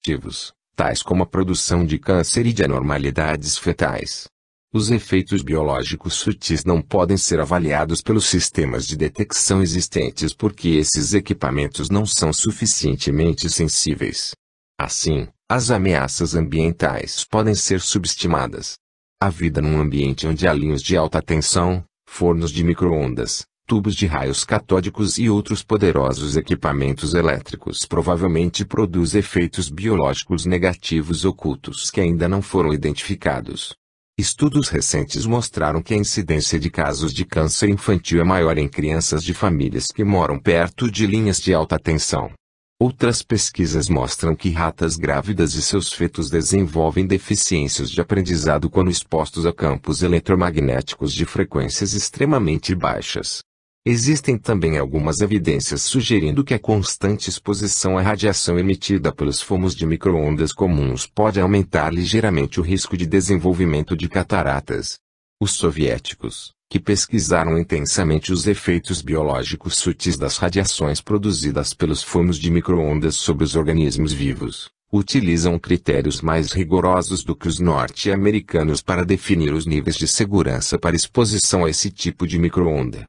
negativos, tais como a produção de câncer e de anormalidades fetais. Os efeitos biológicos sutis não podem ser avaliados pelos sistemas de detecção existentes porque esses equipamentos não são suficientemente sensíveis. Assim, as ameaças ambientais podem ser subestimadas. A vida num ambiente onde há linhas de alta tensão, fornos de micro-ondas, tubos de raios catódicos e outros poderosos equipamentos elétricos provavelmente produz efeitos biológicos negativos ocultos que ainda não foram identificados. Estudos recentes mostraram que a incidência de casos de câncer infantil é maior em crianças de famílias que moram perto de linhas de alta tensão. Outras pesquisas mostram que ratas grávidas e seus fetos desenvolvem deficiências de aprendizado quando expostos a campos eletromagnéticos de frequências extremamente baixas. Existem também algumas evidências sugerindo que a constante exposição à radiação emitida pelos fumos de micro-ondas comuns pode aumentar ligeiramente o risco de desenvolvimento de cataratas. Os soviéticos, que pesquisaram intensamente os efeitos biológicos sutis das radiações produzidas pelos fumos de micro-ondas sobre os organismos vivos, utilizam critérios mais rigorosos do que os norte-americanos para definir os níveis de segurança para exposição a esse tipo de micro-onda.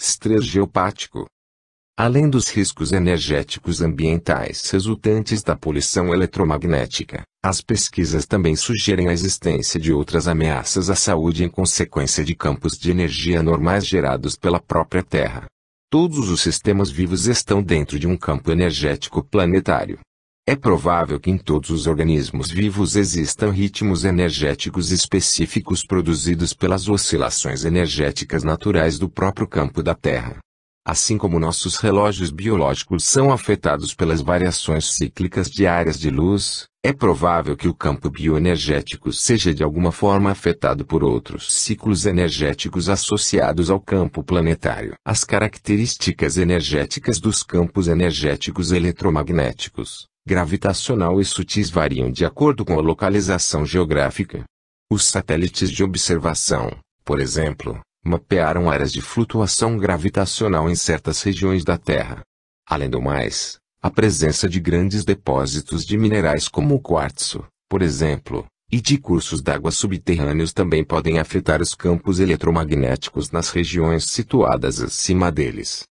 Estresse geopático. Além dos riscos energéticos ambientais resultantes da poluição eletromagnética, as pesquisas também sugerem a existência de outras ameaças à saúde em consequência de campos de energia anormais gerados pela própria Terra. Todos os sistemas vivos estão dentro de um campo energético planetário. É provável que em todos os organismos vivos existam ritmos energéticos específicos produzidos pelas oscilações energéticas naturais do próprio campo da Terra. Assim como nossos relógios biológicos são afetados pelas variações cíclicas diárias de luz, é provável que o campo bioenergético seja de alguma forma afetado por outros ciclos energéticos associados ao campo planetário. As características energéticas dos campos energéticos eletromagnéticos, gravitacional e sutis variam de acordo com a localização geográfica. Os satélites de observação, por exemplo, mapearam áreas de flutuação gravitacional em certas regiões da Terra. Além do mais, a presença de grandes depósitos de minerais como o quartzo, por exemplo, e de cursos d'água subterrâneos também podem afetar os campos eletromagnéticos nas regiões situadas acima deles.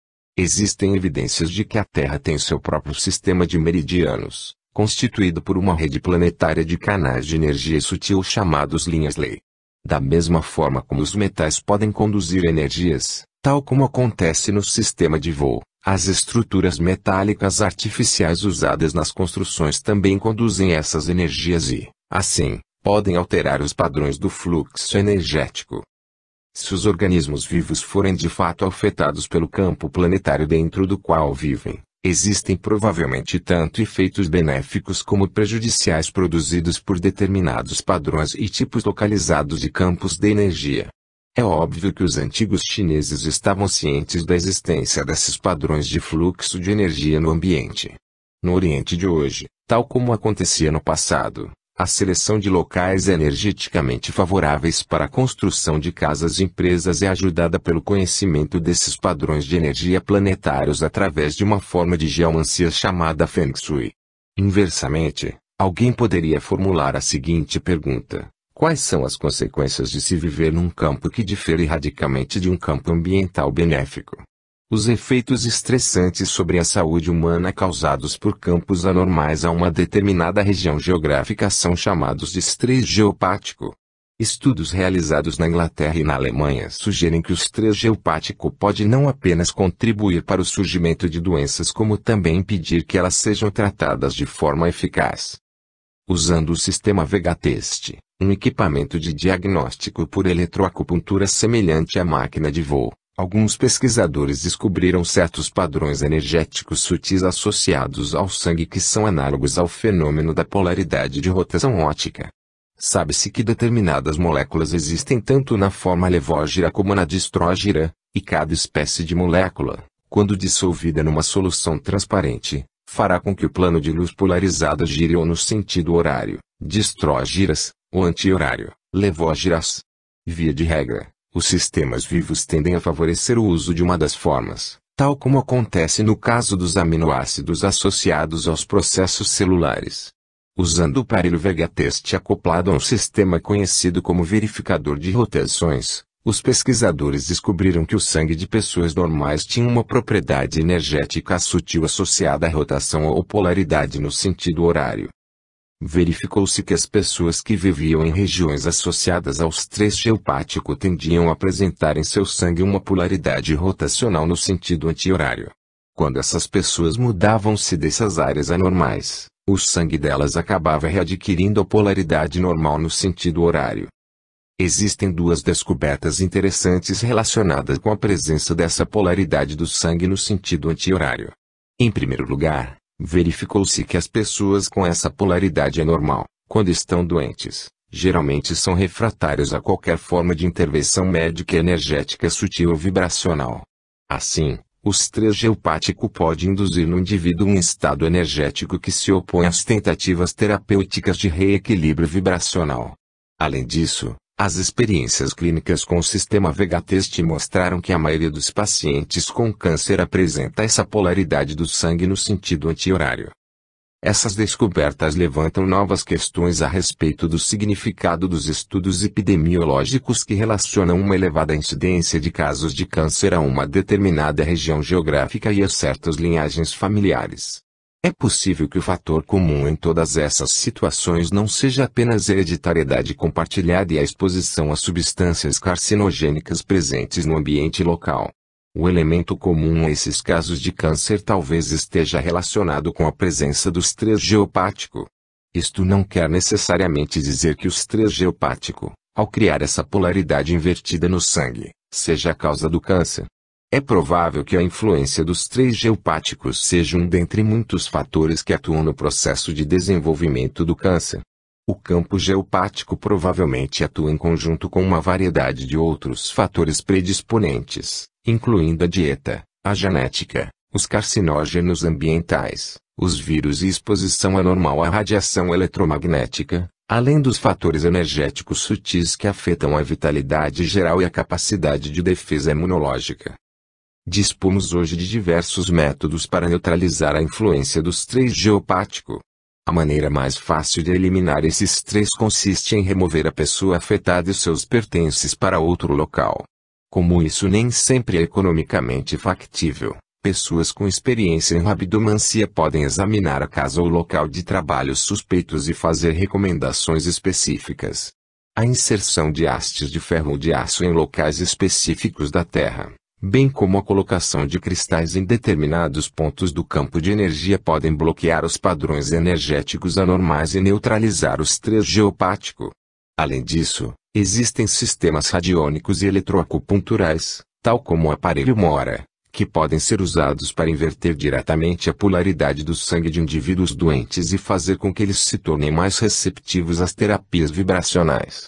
Existem evidências de que a Terra tem seu próprio sistema de meridianos, constituído por uma rede planetária de canais de energia sutil chamados linhas Ley. Da mesma forma como os metais podem conduzir energias, tal como acontece no sistema de voo, as estruturas metálicas artificiais usadas nas construções também conduzem essas energias e, assim, podem alterar os padrões do fluxo energético. Se os organismos vivos forem de fato afetados pelo campo planetário dentro do qual vivem, existem provavelmente tanto efeitos benéficos como prejudiciais produzidos por determinados padrões e tipos localizados de campos de energia. É óbvio que os antigos chineses estavam cientes da existência desses padrões de fluxo de energia no ambiente. No Oriente de hoje, tal como acontecia no passado, a seleção de locais energeticamente favoráveis para a construção de casas e empresas é ajudada pelo conhecimento desses padrões de energia planetários através de uma forma de geomancia chamada Feng Shui. Inversamente, alguém poderia formular a seguinte pergunta: quais são as consequências de se viver num campo que difere radicalmente de um campo ambiental benéfico? Os efeitos estressantes sobre a saúde humana causados por campos anormais a uma determinada região geográfica são chamados de estresse geopático. Estudos realizados na Inglaterra e na Alemanha sugerem que o estresse geopático pode não apenas contribuir para o surgimento de doenças como também impedir que elas sejam tratadas de forma eficaz. Usando o sistema Vega-Test, um equipamento de diagnóstico por eletroacupuntura semelhante à máquina de voo, alguns pesquisadores descobriram certos padrões energéticos sutis associados ao sangue que são análogos ao fenômeno da polaridade de rotação óptica. Sabe-se que determinadas moléculas existem tanto na forma levógira como na distrógira, e cada espécie de molécula, quando dissolvida numa solução transparente, fará com que o plano de luz polarizada gire ou no sentido horário, distrógiras, ou anti-horário, levógiras. Via de regra, os sistemas vivos tendem a favorecer o uso de uma das formas, tal como acontece no caso dos aminoácidos associados aos processos celulares. Usando o aparelho Vega-Test acoplado a um sistema conhecido como verificador de rotações, os pesquisadores descobriram que o sangue de pessoas normais tinha uma propriedade energética sutil associada à rotação ou polaridade no sentido horário. Verificou-se que as pessoas que viviam em regiões associadas ao estresse geopático tendiam a apresentar em seu sangue uma polaridade rotacional no sentido anti-horário. Quando essas pessoas mudavam-se dessas áreas anormais, o sangue delas acabava readquirindo a polaridade normal no sentido horário. Existem duas descobertas interessantes relacionadas com a presença dessa polaridade do sangue no sentido anti-horário. Em primeiro lugar, verificou-se que as pessoas com essa polaridade anormal, quando estão doentes, geralmente são refratárias a qualquer forma de intervenção médica energética sutil ou vibracional. Assim, o estresse geopático pode induzir no indivíduo um estado energético que se opõe às tentativas terapêuticas de reequilíbrio vibracional. Além disso, as experiências clínicas com o sistema Vega-Test mostraram que a maioria dos pacientes com câncer apresenta essa polaridade do sangue no sentido anti-horário. Essas descobertas levantam novas questões a respeito do significado dos estudos epidemiológicos que relacionam uma elevada incidência de casos de câncer a uma determinada região geográfica e a certas linhagens familiares. É possível que o fator comum em todas essas situações não seja apenas a hereditariedade compartilhada e a exposição a substâncias carcinogênicas presentes no ambiente local. O elemento comum a esses casos de câncer talvez esteja relacionado com a presença do estresse geopático. Isto não quer necessariamente dizer que o estresse geopático, ao criar essa polaridade invertida no sangue, seja a causa do câncer. É provável que a influência dos estresse geopáticos seja um dentre muitos fatores que atuam no processo de desenvolvimento do câncer. O campo geopático provavelmente atua em conjunto com uma variedade de outros fatores predisponentes, incluindo a dieta, a genética, os carcinógenos ambientais, os vírus e exposição anormal à radiação eletromagnética, além dos fatores energéticos sutis que afetam a vitalidade geral e a capacidade de defesa imunológica. Dispomos hoje de diversos métodos para neutralizar a influência do estresse geopático. A maneira mais fácil de eliminar esse estresse consiste em remover a pessoa afetada e seus pertences para outro local. Como isso nem sempre é economicamente factível, pessoas com experiência em rabidomancia podem examinar a casa ou local de trabalho suspeitos e fazer recomendações específicas. A inserção de hastes de ferro ou de aço em locais específicos da Terra, bem como a colocação de cristais em determinados pontos do campo de energia podem bloquear os padrões energéticos anormais e neutralizar o estresse geopático. Além disso, existem sistemas radiônicos e eletroacupunturais, tal como o aparelho Mora, que podem ser usados para inverter diretamente a polaridade do sangue de indivíduos doentes e fazer com que eles se tornem mais receptivos às terapias vibracionais.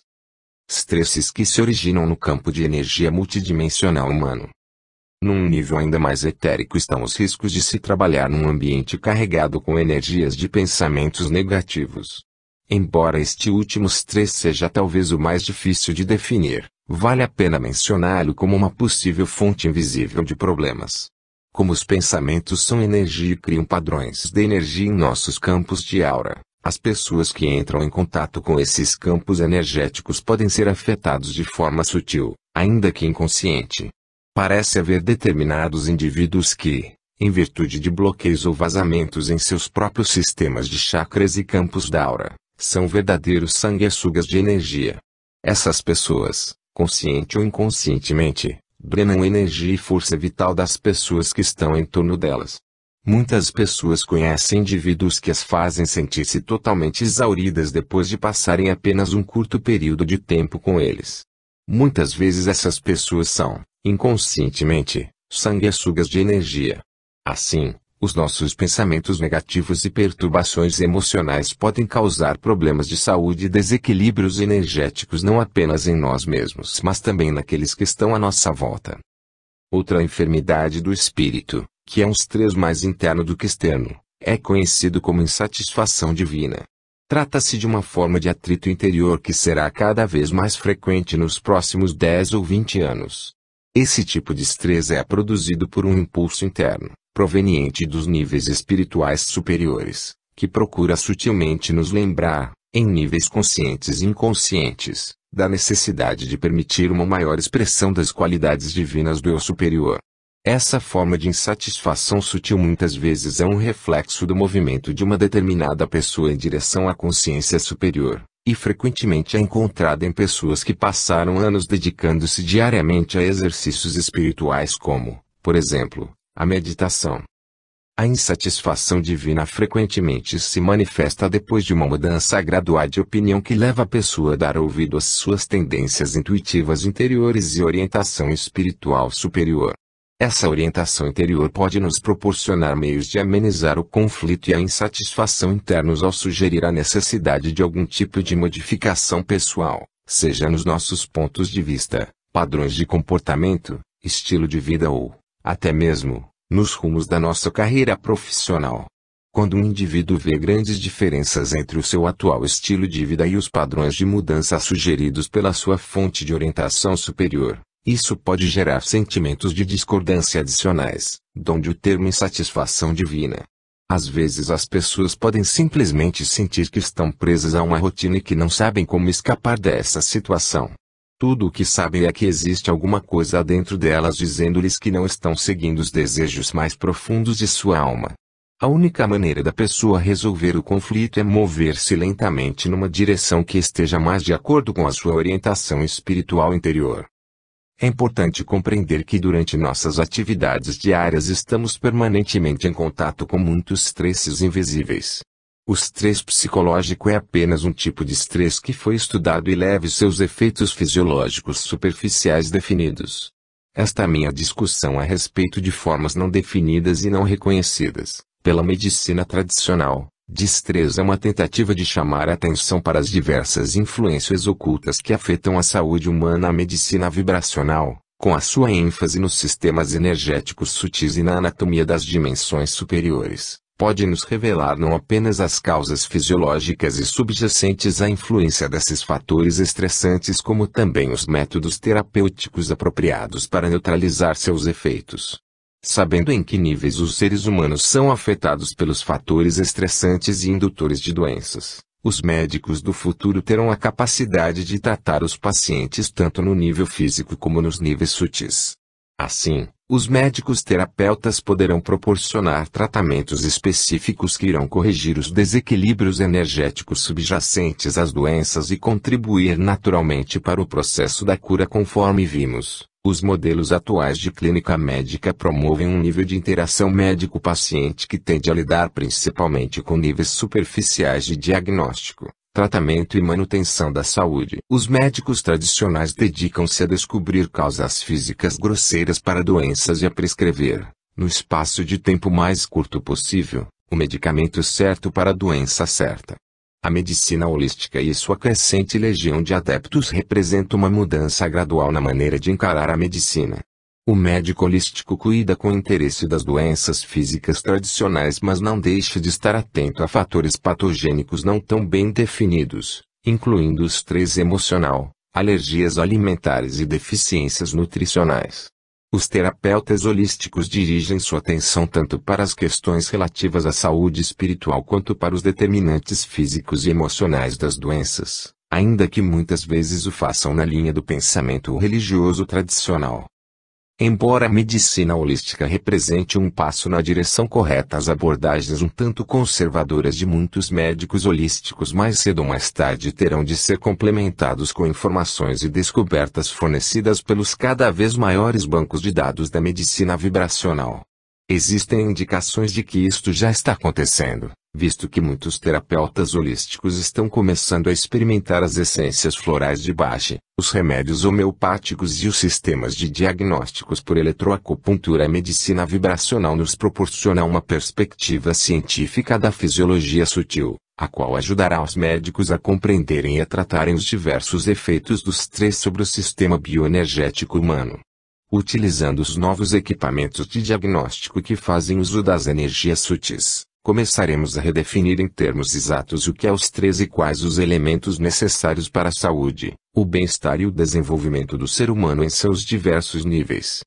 Estresses que se originam no campo de energia multidimensional humano. Num nível ainda mais etérico estão os riscos de se trabalhar num ambiente carregado com energias de pensamentos negativos. Embora este último estresse seja talvez o mais difícil de definir, vale a pena mencioná-lo como uma possível fonte invisível de problemas. Como os pensamentos são energia e criam padrões de energia em nossos campos de aura, as pessoas que entram em contato com esses campos energéticos podem ser afetados de forma sutil, ainda que inconsciente. Parece haver determinados indivíduos que, em virtude de bloqueios ou vazamentos em seus próprios sistemas de chakras e campos da aura, são verdadeiros sanguessugas de energia. Essas pessoas, consciente ou inconscientemente, drenam energia e força vital das pessoas que estão em torno delas. Muitas pessoas conhecem indivíduos que as fazem sentir-se totalmente exauridas depois de passarem apenas um curto período de tempo com eles. Muitas vezes essas pessoas são, inconscientemente, sanguessugas de energia. Assim, os nossos pensamentos negativos e perturbações emocionais podem causar problemas de saúde e desequilíbrios energéticos não apenas em nós mesmos, mas também naqueles que estão à nossa volta. Outra enfermidade do espírito, que é um estresse mais interno do que externo, é conhecido como insatisfação divina. Trata-se de uma forma de atrito interior que será cada vez mais frequente nos próximos 10 ou 20 anos. Esse tipo de estresse é produzido por um impulso interno, proveniente dos níveis espirituais superiores, que procura sutilmente nos lembrar, em níveis conscientes e inconscientes, da necessidade de permitir uma maior expressão das qualidades divinas do eu superior. Essa forma de insatisfação sutil muitas vezes é um reflexo do movimento de uma determinada pessoa em direção à consciência superior, e frequentemente é encontrada em pessoas que passaram anos dedicando-se diariamente a exercícios espirituais como, por exemplo, a meditação. A insatisfação divina frequentemente se manifesta depois de uma mudança gradual de opinião que leva a pessoa a dar ouvido às suas tendências intuitivas interiores e orientação espiritual superior. Essa orientação interior pode nos proporcionar meios de amenizar o conflito e a insatisfação internos ao sugerir a necessidade de algum tipo de modificação pessoal, seja nos nossos pontos de vista, padrões de comportamento, estilo de vida ou, até mesmo, nos rumos da nossa carreira profissional. Quando um indivíduo vê grandes diferenças entre o seu atual estilo de vida e os padrões de mudança sugeridos pela sua fonte de orientação superior, isso pode gerar sentimentos de discordância adicionais, donde o termo insatisfação divina. Às vezes as pessoas podem simplesmente sentir que estão presas a uma rotina e que não sabem como escapar dessa situação. Tudo o que sabem é que existe alguma coisa dentro delas dizendo-lhes que não estão seguindo os desejos mais profundos de sua alma. A única maneira da pessoa resolver o conflito é mover-se lentamente numa direção que esteja mais de acordo com a sua orientação espiritual interior. É importante compreender que durante nossas atividades diárias estamos permanentemente em contato com muitos estresses invisíveis. O estresse psicológico é apenas um tipo de estresse que foi estudado e leva seus efeitos fisiológicos superficiais definidos. Esta minha discussão a respeito de formas não definidas e não reconhecidas, pela medicina tradicional, de estresse é uma tentativa de chamar a atenção para as diversas influências ocultas que afetam a saúde humana. A medicina vibracional, com a sua ênfase nos sistemas energéticos sutis e na anatomia das dimensões superiores, pode nos revelar não apenas as causas fisiológicas e subjacentes à influência desses fatores estressantes, como também os métodos terapêuticos apropriados para neutralizar seus efeitos. Sabendo em que níveis os seres humanos são afetados pelos fatores estressantes e indutores de doenças, os médicos do futuro terão a capacidade de tratar os pacientes tanto no nível físico como nos níveis sutis. Assim, os médicos terapeutas poderão proporcionar tratamentos específicos que irão corrigir os desequilíbrios energéticos subjacentes às doenças e contribuir naturalmente para o processo da cura. Conforme vimos, os modelos atuais de clínica médica promovem um nível de interação médico-paciente que tende a lidar principalmente com níveis superficiais de diagnóstico, tratamento e manutenção da saúde. Os médicos tradicionais dedicam-se a descobrir causas físicas grosseiras para doenças e a prescrever, no espaço de tempo mais curto possível, o medicamento certo para a doença certa. A medicina holística e sua crescente legião de adeptos representam uma mudança gradual na maneira de encarar a medicina. O médico holístico cuida com interesse das doenças físicas tradicionais, mas não deixa de estar atento a fatores patogênicos não tão bem definidos, incluindo o estresse emocional, alergias alimentares e deficiências nutricionais. Os terapeutas holísticos dirigem sua atenção tanto para as questões relativas à saúde espiritual quanto para os determinantes físicos e emocionais das doenças, ainda que muitas vezes o façam na linha do pensamento religioso tradicional. Embora a medicina holística represente um passo na direção correta, as abordagens um tanto conservadoras de muitos médicos holísticos mais cedo ou mais tarde terão de ser complementados com informações e descobertas fornecidas pelos cada vez maiores bancos de dados da medicina vibracional. Existem indicações de que isto já está acontecendo, visto que muitos terapeutas holísticos estão começando a experimentar as essências florais de Bach, os remédios homeopáticos e os sistemas de diagnósticos por eletroacupuntura. A medicina vibracional nos proporciona uma perspectiva científica da fisiologia sutil, a qual ajudará os médicos a compreenderem e a tratarem os diversos efeitos do estresse sobre o sistema bioenergético humano. Utilizando os novos equipamentos de diagnóstico que fazem uso das energias sutis, começaremos a redefinir em termos exatos o que é o estresse e quais os elementos necessários para a saúde, o bem-estar e o desenvolvimento do ser humano em seus diversos níveis.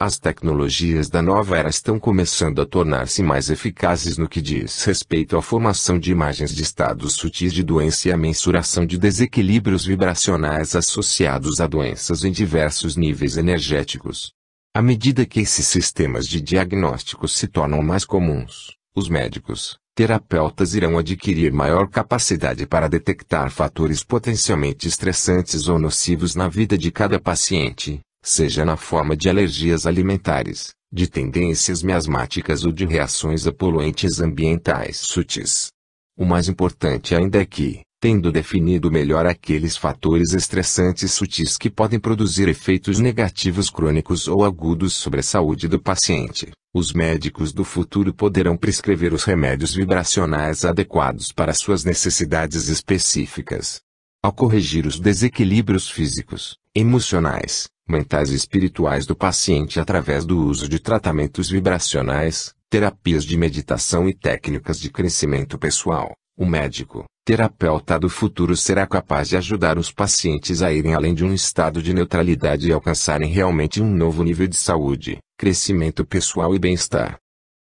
As tecnologias da nova era estão começando a tornar-se mais eficazes no que diz respeito à formação de imagens de estados sutis de doença e à mensuração de desequilíbrios vibracionais associados a doenças em diversos níveis energéticos. À medida que esses sistemas de diagnóstico se tornam mais comuns, os médicos, terapeutas irão adquirir maior capacidade para detectar fatores potencialmente estressantes ou nocivos na vida de cada paciente, seja na forma de alergias alimentares, de tendências miasmáticas ou de reações a poluentes ambientais sutis. O mais importante ainda é que, tendo definido melhor aqueles fatores estressantes sutis que podem produzir efeitos negativos crônicos ou agudos sobre a saúde do paciente, os médicos do futuro poderão prescrever os remédios vibracionais adequados para suas necessidades específicas. Ao corrigir os desequilíbrios físicos, emocionais, mentais e espirituais do paciente através do uso de tratamentos vibracionais, terapias de meditação e técnicas de crescimento pessoal, o médico, terapeuta do futuro será capaz de ajudar os pacientes a irem além de um estado de neutralidade e alcançarem realmente um novo nível de saúde, crescimento pessoal e bem-estar.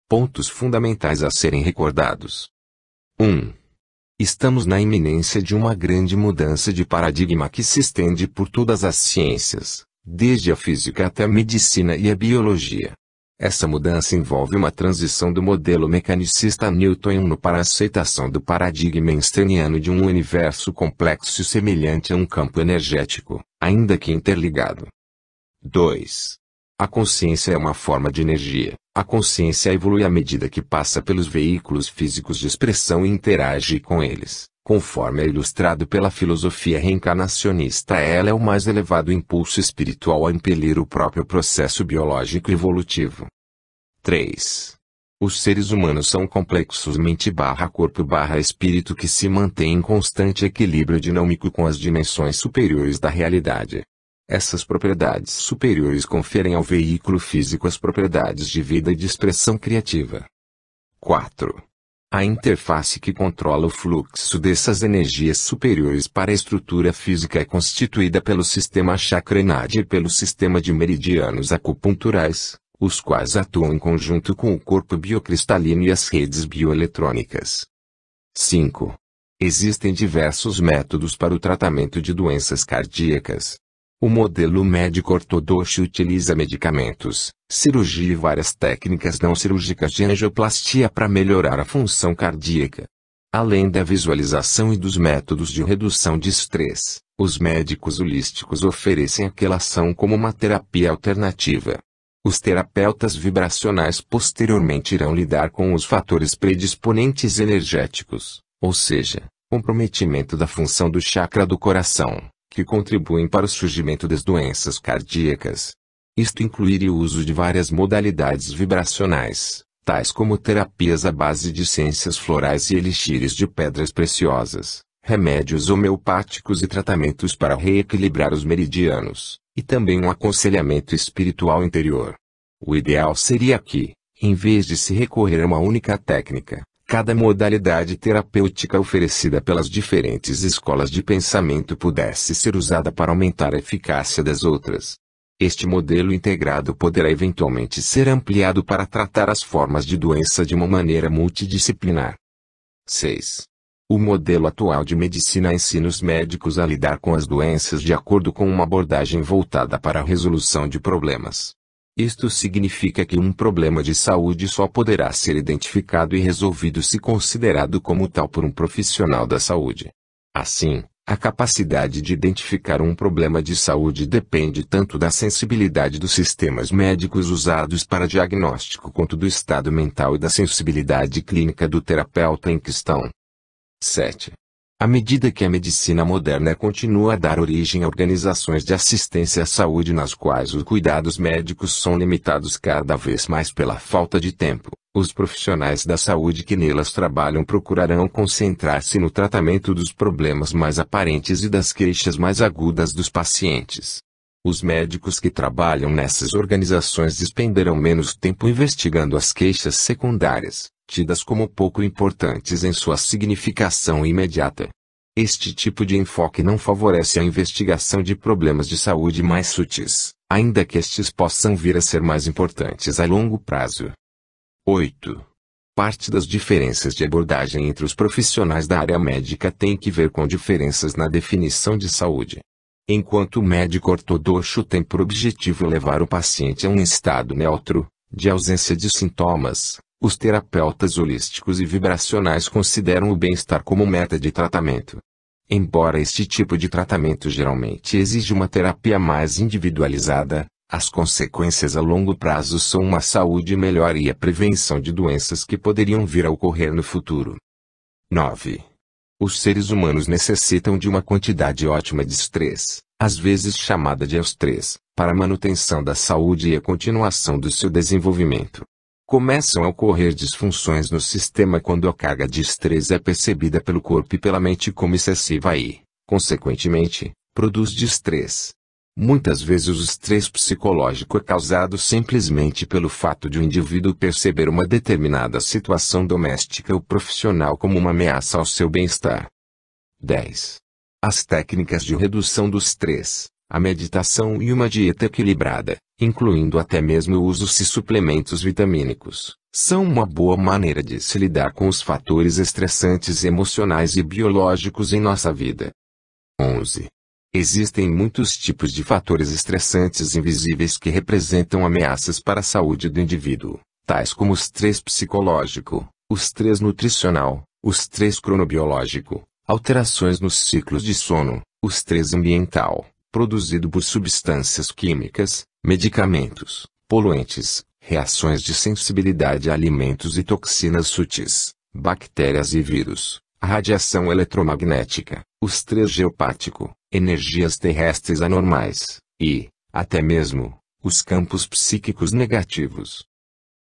Pontos fundamentais a serem recordados. 1. Estamos na iminência de uma grande mudança de paradigma que se estende por todas as ciências, desde a física até a medicina e a biologia. Essa mudança envolve uma transição do modelo mecanicista newtoniano para a aceitação do paradigma einsteiniano de um universo complexo semelhante a um campo energético, ainda que interligado. 2. A consciência é uma forma de energia. A consciência evolui à medida que passa pelos veículos físicos de expressão e interage com eles. Conforme é ilustrado pela filosofia reencarnacionista, ela é o mais elevado impulso espiritual a impelir o próprio processo biológico evolutivo. 3. Os seres humanos são complexos mente-corpo-espírito que se mantêm em constante equilíbrio dinâmico com as dimensões superiores da realidade. Essas propriedades superiores conferem ao veículo físico as propriedades de vida e de expressão criativa. 4. A interface que controla o fluxo dessas energias superiores para a estrutura física é constituída pelo sistema chakra-nádia e pelo sistema de meridianos acupunturais, os quais atuam em conjunto com o corpo biocristalino e as redes bioeletrônicas. 5. Existem diversos métodos para o tratamento de doenças cardíacas. O modelo médico ortodoxo utiliza medicamentos, cirurgia e várias técnicas não cirúrgicas de angioplastia para melhorar a função cardíaca. Além da visualização e dos métodos de redução de estresse, os médicos holísticos oferecem a quelação como uma terapia alternativa. Os terapeutas vibracionais posteriormente irão lidar com os fatores predisponentes energéticos, ou seja, comprometimento da função do chakra do coração, que contribuem para o surgimento das doenças cardíacas. Isto incluiria o uso de várias modalidades vibracionais, tais como terapias à base de essências florais e elixires de pedras preciosas, remédios homeopáticos e tratamentos para reequilibrar os meridianos, e também um aconselhamento espiritual interior. O ideal seria que, em vez de se recorrer a uma única técnica, cada modalidade terapêutica oferecida pelas diferentes escolas de pensamento pudesse ser usada para aumentar a eficácia das outras. Este modelo integrado poderá eventualmente ser ampliado para tratar as formas de doença de uma maneira multidisciplinar. 6. O modelo atual de medicina ensina os médicos a lidar com as doenças de acordo com uma abordagem voltada para a resolução de problemas. Isto significa que um problema de saúde só poderá ser identificado e resolvido se considerado como tal por um profissional da saúde. Assim, a capacidade de identificar um problema de saúde depende tanto da sensibilidade dos sistemas médicos usados para diagnóstico quanto do estado mental e da sensibilidade clínica do terapeuta em questão. 7. À medida que a medicina moderna continua a dar origem a organizações de assistência à saúde nas quais os cuidados médicos são limitados cada vez mais pela falta de tempo, os profissionais da saúde que nelas trabalham procurarão concentrar-se no tratamento dos problemas mais aparentes e das queixas mais agudas dos pacientes. Os médicos que trabalham nessas organizações despenderão menos tempo investigando as queixas secundárias, tidas como pouco importantes em sua significação imediata. Este tipo de enfoque não favorece a investigação de problemas de saúde mais sutis, ainda que estes possam vir a ser mais importantes a longo prazo. 8. Parte das diferenças de abordagem entre os profissionais da área médica tem que ver com diferenças na definição de saúde. Enquanto o médico ortodoxo tem por objetivo levar o paciente a um estado neutro, de ausência de sintomas, os terapeutas holísticos e vibracionais consideram o bem-estar como meta de tratamento. Embora este tipo de tratamento geralmente exija uma terapia mais individualizada, as consequências a longo prazo são uma saúde melhor e a prevenção de doenças que poderiam vir a ocorrer no futuro. 9. Os seres humanos necessitam de uma quantidade ótima de estresse, às vezes chamada de eustresse, para a manutenção da saúde e a continuação do seu desenvolvimento. Começam a ocorrer disfunções no sistema quando a carga de estresse é percebida pelo corpo e pela mente como excessiva e, consequentemente, produz estresse. Muitas vezes o estresse psicológico é causado simplesmente pelo fato de o indivíduo perceber uma determinada situação doméstica ou profissional como uma ameaça ao seu bem-estar. 10. As técnicas de redução do estresse, a meditação e uma dieta equilibrada, incluindo até mesmo o uso de suplementos vitamínicos, são uma boa maneira de se lidar com os fatores estressantes emocionais e biológicos em nossa vida. 11. Existem muitos tipos de fatores estressantes invisíveis que representam ameaças para a saúde do indivíduo, tais como o estresse psicológico, o estresse nutricional, o estresse cronobiológico, alterações nos ciclos de sono, o estresse ambiental, produzido por substâncias químicas, medicamentos, poluentes, reações de sensibilidade a alimentos e toxinas sutis, bactérias e vírus, a radiação eletromagnética, o estresse geopático, energias terrestres anormais, e, até mesmo, os campos psíquicos negativos.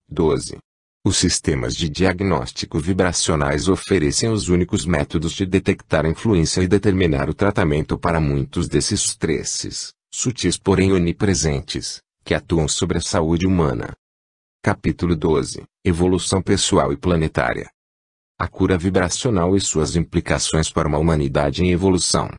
12. Os sistemas de diagnóstico vibracionais oferecem os únicos métodos de detectar a influência e determinar o tratamento para muitos desses estresses, sutis porém onipresentes, que atuam sobre a saúde humana. Capítulo 12. Evolução pessoal e planetária. A cura vibracional e suas implicações para uma humanidade em evolução.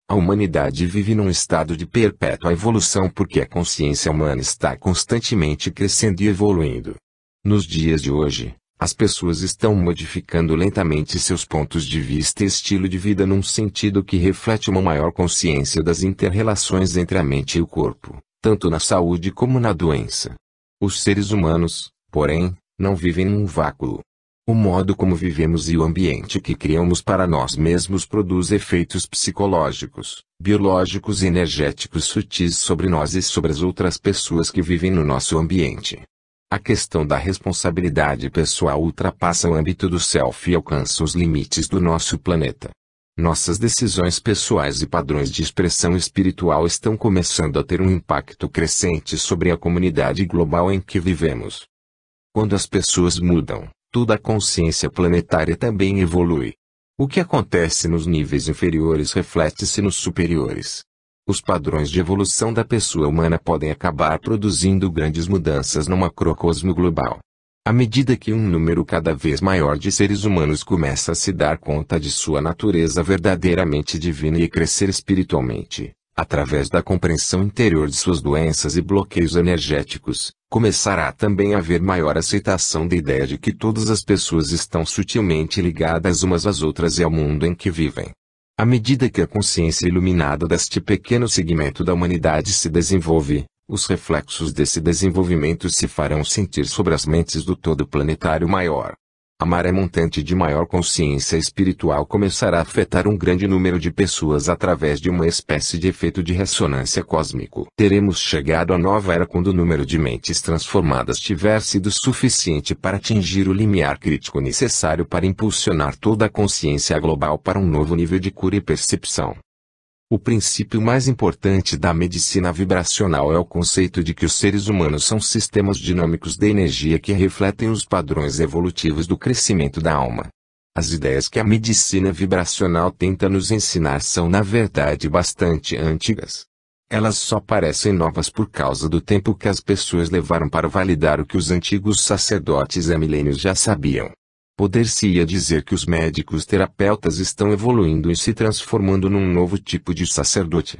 A humanidade vive num estado de perpétua evolução porque a consciência humana está constantemente crescendo e evoluindo. Nos dias de hoje, as pessoas estão modificando lentamente seus pontos de vista e estilo de vida num sentido que reflete uma maior consciência das inter-relações entre a mente e o corpo, tanto na saúde como na doença. Os seres humanos, porém, não vivem num vácuo. O modo como vivemos e o ambiente que criamos para nós mesmos produz efeitos psicológicos, biológicos e energéticos sutis sobre nós e sobre as outras pessoas que vivem no nosso ambiente. A questão da responsabilidade pessoal ultrapassa o âmbito do self e alcança os limites do nosso planeta. Nossas decisões pessoais e padrões de expressão espiritual estão começando a ter um impacto crescente sobre a comunidade global em que vivemos. Quando as pessoas mudam, toda a consciência planetária também evolui. O que acontece nos níveis inferiores reflete-se nos superiores. Os padrões de evolução da pessoa humana podem acabar produzindo grandes mudanças no macrocosmo global. À medida que um número cada vez maior de seres humanos começa a se dar conta de sua natureza verdadeiramente divina e crescer espiritualmente, através da compreensão interior de suas doenças e bloqueios energéticos, começará também a haver maior aceitação da ideia de que todas as pessoas estão sutilmente ligadas umas às outras e ao mundo em que vivem. À medida que a consciência iluminada deste pequeno segmento da humanidade se desenvolve, os reflexos desse desenvolvimento se farão sentir sobre as mentes do todo planetário maior. A maré montante de maior consciência espiritual começará a afetar um grande número de pessoas através de uma espécie de efeito de ressonância cósmico. Teremos chegado à nova era quando o número de mentes transformadas tiver sido suficiente para atingir o limiar crítico necessário para impulsionar toda a consciência global para um novo nível de cura e percepção. O princípio mais importante da medicina vibracional é o conceito de que os seres humanos são sistemas dinâmicos de energia que refletem os padrões evolutivos do crescimento da alma. As ideias que a medicina vibracional tenta nos ensinar são na verdade bastante antigas. Elas só parecem novas por causa do tempo que as pessoas levaram para validar o que os antigos sacerdotes há milênios já sabiam. Poder-se-ia dizer que os médicos terapeutas estão evoluindo e se transformando num novo tipo de sacerdote.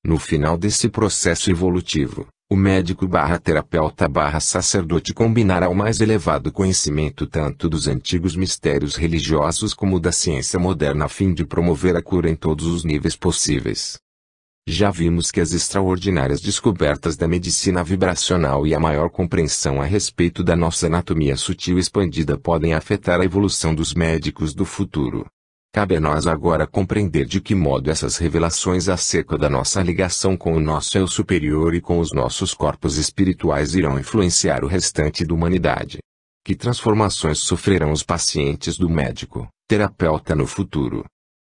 No final desse processo evolutivo, o médico/terapeuta/sacerdote combinará o mais elevado conhecimento tanto dos antigos mistérios religiosos como da ciência moderna a fim de promover a cura em todos os níveis possíveis. Já vimos que as extraordinárias descobertas da medicina vibracional e a maior compreensão a respeito da nossa anatomia sutil expandida podem afetar a evolução dos médicos do futuro. Cabe a nós agora compreender de que modo essas revelações acerca da nossa ligação com o nosso eu superior e com os nossos corpos espirituais irão influenciar o restante da humanidade. Que transformações sofrerão os pacientes do médico, terapeuta no futuro?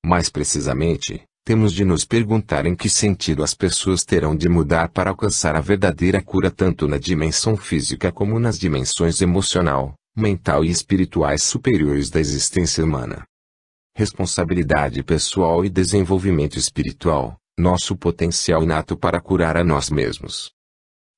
Mais precisamente, temos de nos perguntar em que sentido as pessoas terão de mudar para alcançar a verdadeira cura tanto na dimensão física como nas dimensões emocional, mental e espirituais superiores da existência humana. Responsabilidade pessoal e desenvolvimento espiritual, nosso potencial inato para curar a nós mesmos.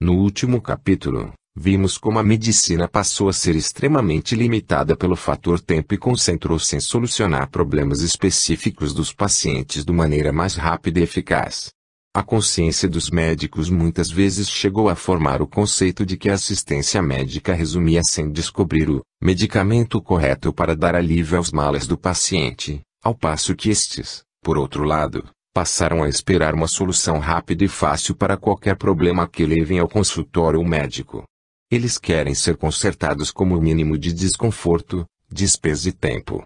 No último capítulo, vimos como a medicina passou a ser extremamente limitada pelo fator tempo e concentrou-se em solucionar problemas específicos dos pacientes de maneira mais rápida e eficaz. A consciência dos médicos muitas vezes chegou a formar o conceito de que a assistência médica resumia-se em descobrir o medicamento correto para dar alívio aos males do paciente, ao passo que estes, por outro lado, passaram a esperar uma solução rápida e fácil para qualquer problema que levem ao consultório médico. Eles querem ser consertados como o mínimo de desconforto, despesa e tempo.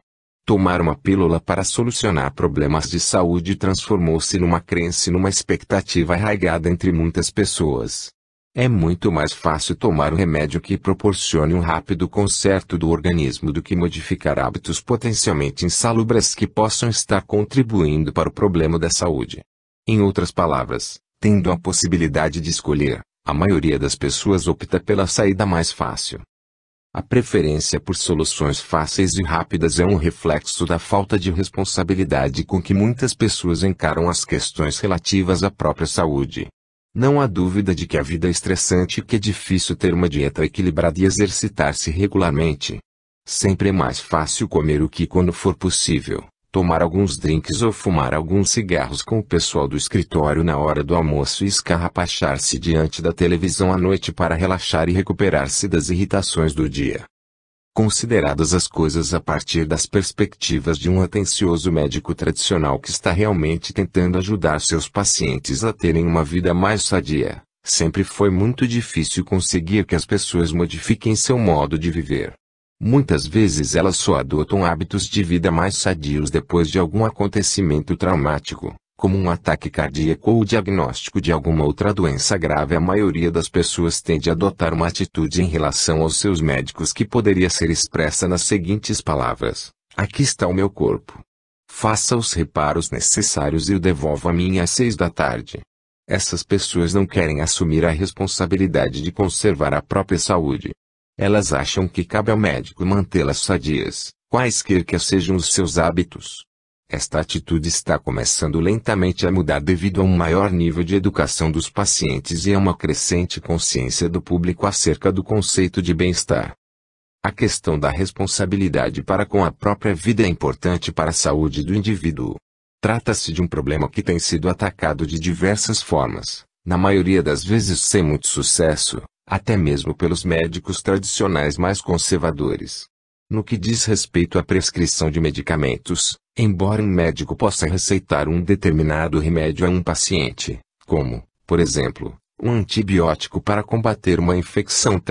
Tomar uma pílula para solucionar problemas de saúde transformou-se numa crença e numa expectativa arraigada entre muitas pessoas. É muito mais fácil tomar um remédio que proporcione um rápido conserto do organismo do que modificar hábitos potencialmente insalubres que possam estar contribuindo para o problema da saúde. Em outras palavras, tendo a possibilidade de escolher, a maioria das pessoas opta pela saída mais fácil. A preferência por soluções fáceis e rápidas é um reflexo da falta de responsabilidade com que muitas pessoas encaram as questões relativas à própria saúde. Não há dúvida de que a vida é estressante e que é difícil ter uma dieta equilibrada e exercitar-se regularmente. Sempre é mais fácil comer o que, quando for possível, tomar alguns drinks ou fumar alguns cigarros com o pessoal do escritório na hora do almoço e escarrapachar-se diante da televisão à noite para relaxar e recuperar-se das irritações do dia. Consideradas as coisas a partir das perspectivas de um atencioso médico tradicional que está realmente tentando ajudar seus pacientes a terem uma vida mais sadia, sempre foi muito difícil conseguir que as pessoas modifiquem seu modo de viver. Muitas vezes elas só adotam hábitos de vida mais sadios depois de algum acontecimento traumático, como um ataque cardíaco ou o diagnóstico de alguma outra doença grave. A maioria das pessoas tende a adotar uma atitude em relação aos seus médicos que poderia ser expressa nas seguintes palavras: aqui está o meu corpo. Faça os reparos necessários e o devolva a mim às 6 da tarde. Essas pessoas não querem assumir a responsabilidade de conservar a própria saúde. Elas acham que cabe ao médico mantê-las sadias, quaisquer que sejam os seus hábitos. Esta atitude está começando lentamente a mudar devido a um maior nível de educação dos pacientes e a uma crescente consciência do público acerca do conceito de bem-estar. A questão da responsabilidade para com a própria vida é importante para a saúde do indivíduo. Trata-se de um problema que tem sido atacado de diversas formas, na maioria das vezes sem muito sucesso, até mesmo pelos médicos tradicionais mais conservadores. No que diz respeito à prescrição de medicamentos, embora um médico possa receitar um determinado remédio a um paciente, como, por exemplo, um antibiótico para combater uma infecção,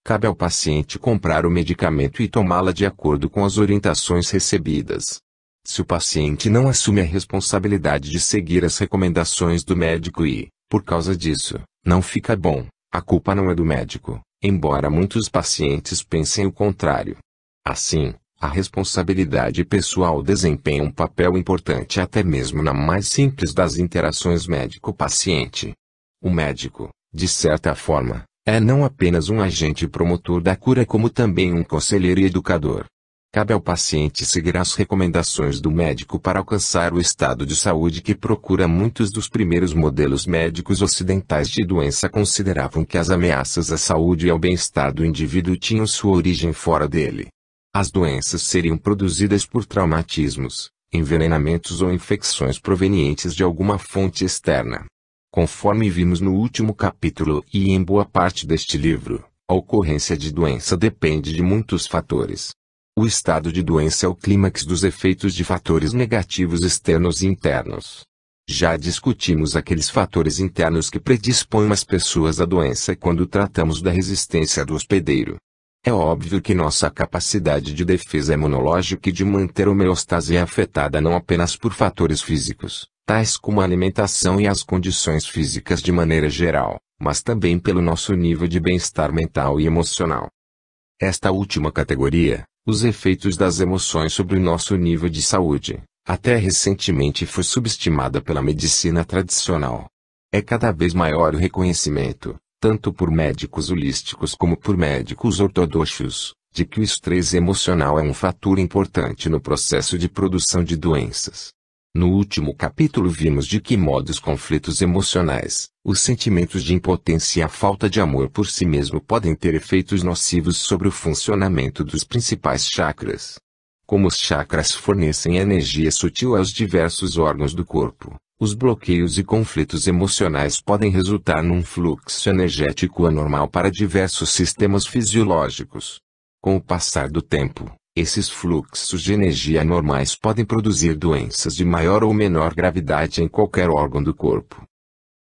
cabe ao paciente comprar o medicamento e tomá-la de acordo com as orientações recebidas. Se o paciente não assume a responsabilidade de seguir as recomendações do médico e, por causa disso, não fica bom, a culpa não é do médico, embora muitos pacientes pensem o contrário. Assim, a responsabilidade pessoal desempenha um papel importante até mesmo na mais simples das interações médico-paciente. O médico, de certa forma, é não apenas um agente promotor da cura como também um conselheiro e educador. Cabe ao paciente seguir as recomendações do médico para alcançar o estado de saúde que procura. Muitos dos primeiros modelos médicos ocidentais de doença consideravam que as ameaças à saúde e ao bem-estar do indivíduo tinham sua origem fora dele. As doenças seriam produzidas por traumatismos, envenenamentos ou infecções provenientes de alguma fonte externa. Conforme vimos no último capítulo e em boa parte deste livro, a ocorrência de doença depende de muitos fatores. O estado de doença é o clímax dos efeitos de fatores negativos externos e internos. Já discutimos aqueles fatores internos que predispõem as pessoas à doença quando tratamos da resistência do hospedeiro. É óbvio que nossa capacidade de defesa imunológica e de manter homeostase é afetada não apenas por fatores físicos, tais como a alimentação e as condições físicas de maneira geral, mas também pelo nosso nível de bem-estar mental e emocional. Esta última categoria, os efeitos das emoções sobre o nosso nível de saúde, até recentemente foi subestimada pela medicina tradicional. É cada vez maior o reconhecimento, tanto por médicos holísticos como por médicos ortodoxos, de que o estresse emocional é um fator importante no processo de produção de doenças. No último capítulo vimos de que modo os conflitos emocionais, os sentimentos de impotência e a falta de amor por si mesmo podem ter efeitos nocivos sobre o funcionamento dos principais chakras. Como os chakras fornecem energia sutil aos diversos órgãos do corpo, os bloqueios e conflitos emocionais podem resultar num fluxo energético anormal para diversos sistemas fisiológicos. Com o passar do tempo, esses fluxos de energia anormais podem produzir doenças de maior ou menor gravidade em qualquer órgão do corpo.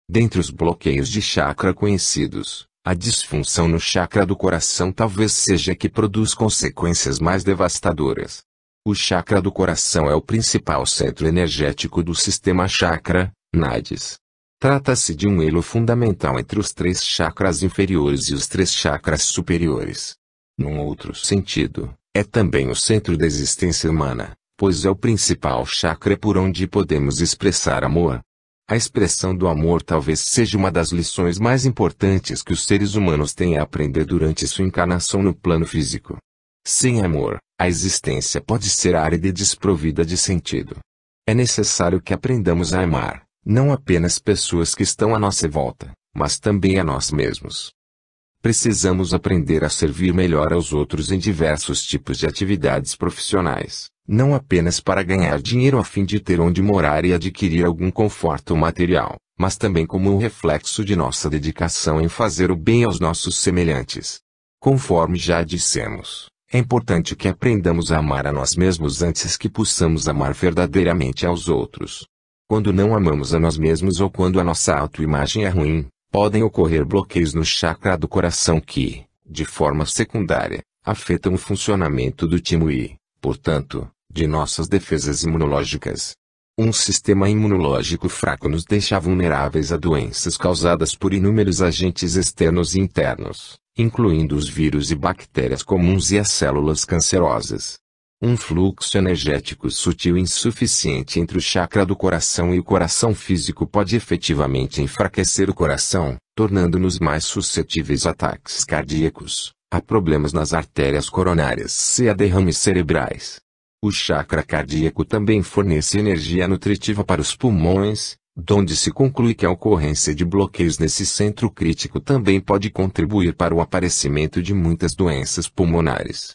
Dentre os bloqueios de chakra conhecidos, a disfunção no chakra do coração talvez seja a que produz consequências mais devastadoras. O chakra do coração é o principal centro energético do sistema chakra, nadis. Trata-se de um elo fundamental entre os 3 chakras inferiores e os 3 chakras superiores. Num outro sentido, é também o centro da existência humana, pois é o principal chakra por onde podemos expressar amor. A expressão do amor talvez seja uma das lições mais importantes que os seres humanos têm a aprender durante sua encarnação no plano físico. Sem amor, a existência pode ser árida e desprovida de sentido. É necessário que aprendamos a amar, não apenas pessoas que estão à nossa volta, mas também a nós mesmos. Precisamos aprender a servir melhor aos outros em diversos tipos de atividades profissionais, não apenas para ganhar dinheiro a fim de ter onde morar e adquirir algum conforto material, mas também como um reflexo de nossa dedicação em fazer o bem aos nossos semelhantes. Conforme já dissemos, é importante que aprendamos a amar a nós mesmos antes que possamos amar verdadeiramente aos outros. Quando não amamos a nós mesmos ou quando a nossa autoimagem é ruim, podem ocorrer bloqueios no chakra do coração que, de forma secundária, afetam o funcionamento do timo e, portanto, de nossas defesas imunológicas. Um sistema imunológico fraco nos deixa vulneráveis a doenças causadas por inúmeros agentes externos e internos, incluindo os vírus e bactérias comuns e as células cancerosas. Um fluxo energético sutil insuficiente entre o chakra do coração e o coração físico pode efetivamente enfraquecer o coração, tornando-nos mais suscetíveis a ataques cardíacos, a problemas nas artérias coronárias e a derrames cerebrais. O chakra cardíaco também fornece energia nutritiva para os pulmões, donde se conclui que a ocorrência de bloqueios nesse centro crítico também pode contribuir para o aparecimento de muitas doenças pulmonares.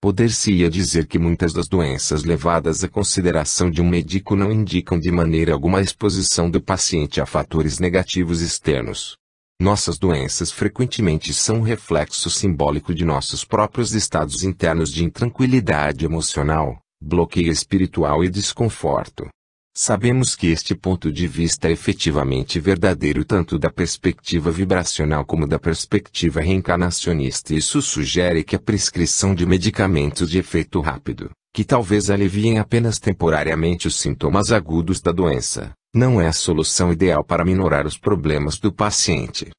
Poder-se-ia dizer que muitas das doenças levadas à consideração de um médico não indicam de maneira alguma a exposição do paciente a fatores negativos externos. Nossas doenças frequentemente são um reflexo simbólico de nossos próprios estados internos de intranquilidade emocional, bloqueio espiritual e desconforto. Sabemos que este ponto de vista é efetivamente verdadeiro tanto da perspectiva vibracional como da perspectiva reencarnacionista. Isso sugere que a prescrição de medicamentos de efeito rápido, que talvez aliviem apenas temporariamente os sintomas agudos da doença, não é a solução ideal para minorar os problemas do paciente.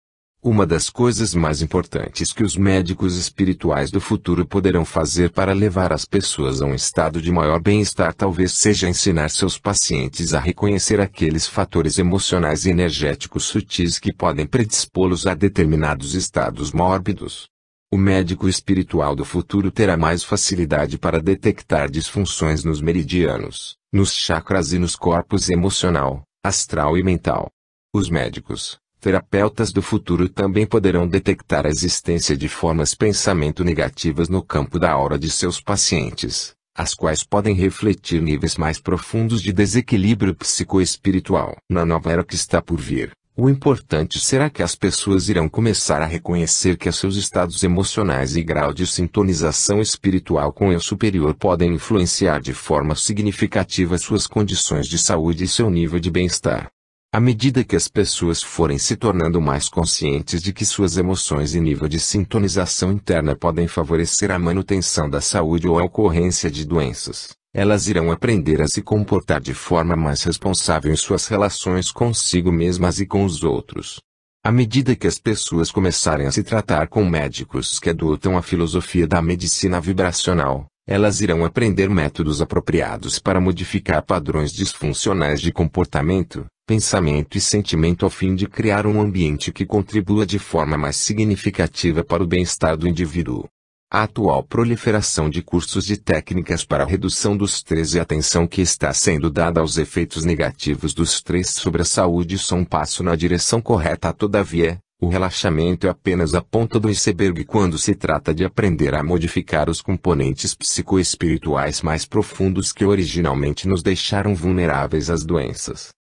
Uma das coisas mais importantes que os médicos espirituais do futuro poderão fazer para levar as pessoas a um estado de maior bem-estar talvez seja ensinar seus pacientes a reconhecer aqueles fatores emocionais e energéticos sutis que podem predispô-los a determinados estados mórbidos. O médico espiritual do futuro terá mais facilidade para detectar disfunções nos meridianos, nos chakras e nos corpos emocional, astral e mental. Os médicos, terapeutas do futuro também poderão detectar a existência de formas de pensamento negativas no campo da aura de seus pacientes, as quais podem refletir níveis mais profundos de desequilíbrio psicoespiritual. Na nova era que está por vir, o importante será que as pessoas irão começar a reconhecer que seus estados emocionais e grau de sintonização espiritual com o eu superior podem influenciar de forma significativa suas condições de saúde e seu nível de bem-estar. À medida que as pessoas forem se tornando mais conscientes de que suas emoções e nível de sintonização interna podem favorecer a manutenção da saúde ou a ocorrência de doenças, elas irão aprender a se comportar de forma mais responsável em suas relações consigo mesmas e com os outros. À medida que as pessoas começarem a se tratar com médicos que adotam a filosofia da medicina vibracional, elas irão aprender métodos apropriados para modificar padrões disfuncionais de comportamento, pensamento e sentimento a fim de criar um ambiente que contribua de forma mais significativa para o bem-estar do indivíduo. A atual proliferação de cursos de técnicas para a redução do estresse e a atenção que está sendo dada aos efeitos negativos do estresse sobre a saúde são um passo na direção correta. Todavia, o relaxamento é apenas a ponta do iceberg quando se trata de aprender a modificar os componentes psicoespirituais mais profundos que originalmente nos deixaram vulneráveis às doenças.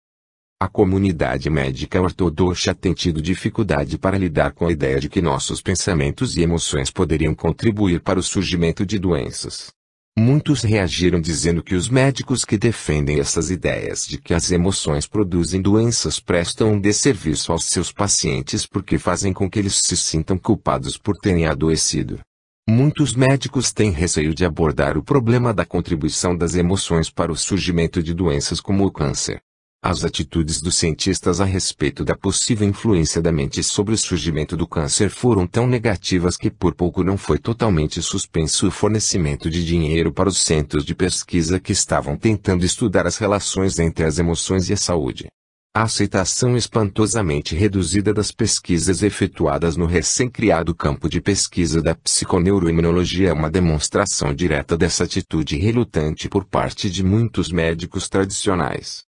A comunidade médica ortodoxa tem tido dificuldade para lidar com a ideia de que nossos pensamentos e emoções poderiam contribuir para o surgimento de doenças. Muitos reagiram dizendo que os médicos que defendem essas ideias de que as emoções produzem doenças prestam um desserviço aos seus pacientes porque fazem com que eles se sintam culpados por terem adoecido. Muitos médicos têm receio de abordar o problema da contribuição das emoções para o surgimento de doenças como o câncer. As atitudes dos cientistas a respeito da possível influência da mente sobre o surgimento do câncer foram tão negativas que por pouco não foi totalmente suspenso o fornecimento de dinheiro para os centros de pesquisa que estavam tentando estudar as relações entre as emoções e a saúde. A aceitação espantosamente reduzida das pesquisas efetuadas no recém-criado campo de pesquisa da psiconeuroimunologia é uma demonstração direta dessa atitude relutante por parte de muitos médicos tradicionais.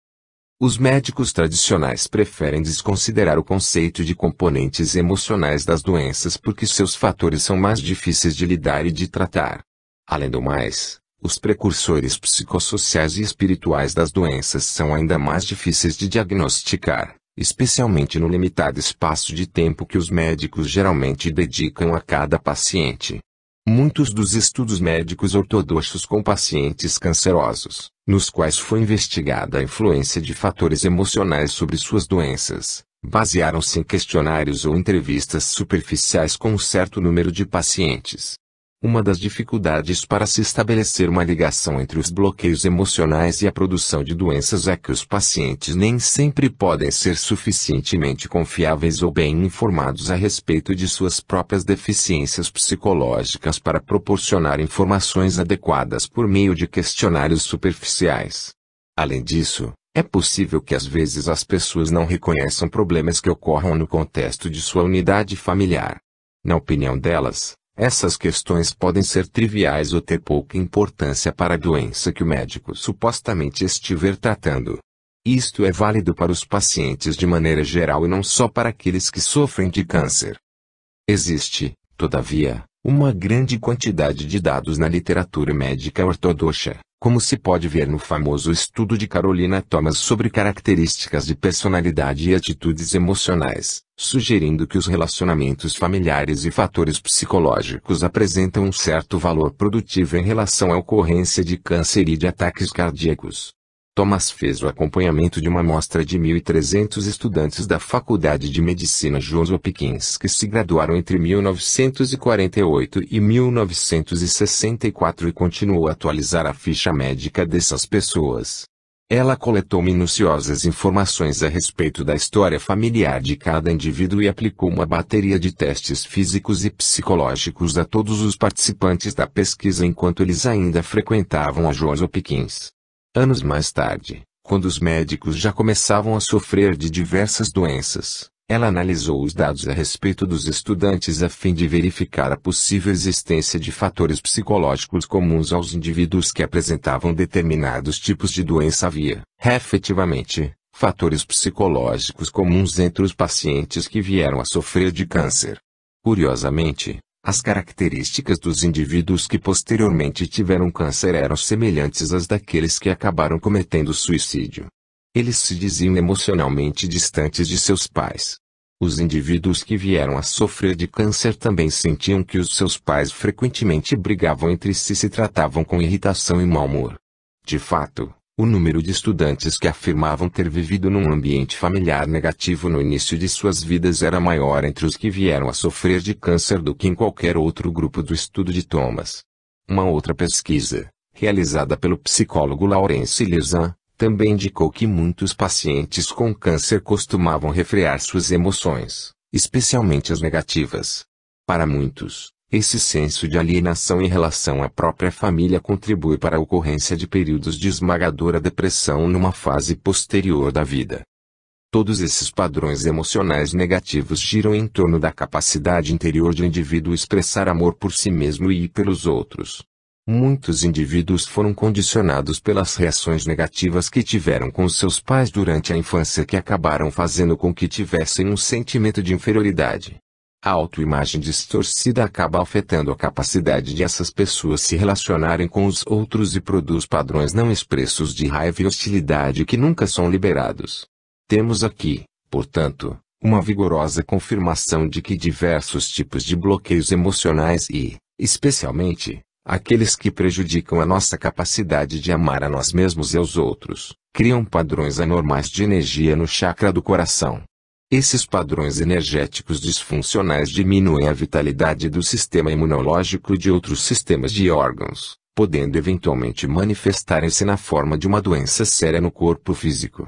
Os médicos tradicionais preferem desconsiderar o conceito de componentes emocionais das doenças porque seus fatores são mais difíceis de lidar e de tratar. Além do mais, os precursores psicossociais e espirituais das doenças são ainda mais difíceis de diagnosticar, especialmente no limitado espaço de tempo que os médicos geralmente dedicam a cada paciente. Muitos dos estudos médicos ortodoxos com pacientes cancerosos, nos quais foi investigada a influência de fatores emocionais sobre suas doenças, basearam-se em questionários ou entrevistas superficiais com um certo número de pacientes. Uma das dificuldades para se estabelecer uma ligação entre os bloqueios emocionais e a produção de doenças é que os pacientes nem sempre podem ser suficientemente confiáveis ou bem informados a respeito de suas próprias deficiências psicológicas para proporcionar informações adequadas por meio de questionários superficiais. Além disso, é possível que às vezes as pessoas não reconheçam problemas que ocorram no contexto de sua unidade familiar. Na opinião delas, essas questões podem ser triviais ou ter pouca importância para a doença que o médico supostamente estiver tratando. Isto é válido para os pacientes de maneira geral e não só para aqueles que sofrem de câncer. Existe, todavia, uma grande quantidade de dados na literatura médica ortodoxa, como se pode ver no famoso estudo de Carolina Thomas sobre características de personalidade e atitudes emocionais, sugerindo que os relacionamentos familiares e fatores psicológicos apresentam um certo valor produtivo em relação à ocorrência de câncer e de ataques cardíacos. Thomas fez o acompanhamento de uma amostra de 1.300 estudantes da Faculdade de Medicina Johns Hopkins que se graduaram entre 1948 e 1964 e continuou a atualizar a ficha médica dessas pessoas. Ela coletou minuciosas informações a respeito da história familiar de cada indivíduo e aplicou uma bateria de testes físicos e psicológicos a todos os participantes da pesquisa enquanto eles ainda frequentavam a Johns Hopkins. Anos mais tarde, quando os médicos já começavam a sofrer de diversas doenças, ela analisou os dados a respeito dos estudantes a fim de verificar a possível existência de fatores psicológicos comuns aos indivíduos que apresentavam determinados tipos de doença. Havia, efetivamente, Fatores psicológicos comuns entre os pacientes que vieram a sofrer de câncer. Curiosamente, as características dos indivíduos que posteriormente tiveram câncer eram semelhantes às daqueles que acabaram cometendo suicídio. Eles se diziam emocionalmente distantes de seus pais. Os indivíduos que vieram a sofrer de câncer também sentiam que os seus pais frequentemente brigavam entre si e se tratavam com irritação e mau humor. De fato, o número de estudantes que afirmavam ter vivido num ambiente familiar negativo no início de suas vidas era maior entre os que vieram a sofrer de câncer do que em qualquer outro grupo do estudo de Thomas. Uma outra pesquisa, realizada pelo psicólogo Lawrence Lezan, também indicou que muitos pacientes com câncer costumavam refrear suas emoções, especialmente as negativas. Para muitos, esse senso de alienação em relação à própria família contribui para a ocorrência de períodos de esmagadora depressão numa fase posterior da vida. Todos esses padrões emocionais negativos giram em torno da capacidade interior de um indivíduo expressar amor por si mesmo e pelos outros. Muitos indivíduos foram condicionados pelas reações negativas que tiveram com os seus pais durante a infância que acabaram fazendo com que tivessem um sentimento de inferioridade. A autoimagem distorcida acaba afetando a capacidade de essas pessoas se relacionarem com os outros e produz padrões não expressos de raiva e hostilidade que nunca são liberados. Temos aqui, portanto, uma vigorosa confirmação de que diversos tipos de bloqueios emocionais e, especialmente, aqueles que prejudicam a nossa capacidade de amar a nós mesmos e aos outros, criam padrões anormais de energia no chakra do coração. Esses padrões energéticos disfuncionais diminuem a vitalidade do sistema imunológico e de outros sistemas de órgãos, podendo eventualmente manifestarem-se na forma de uma doença séria no corpo físico.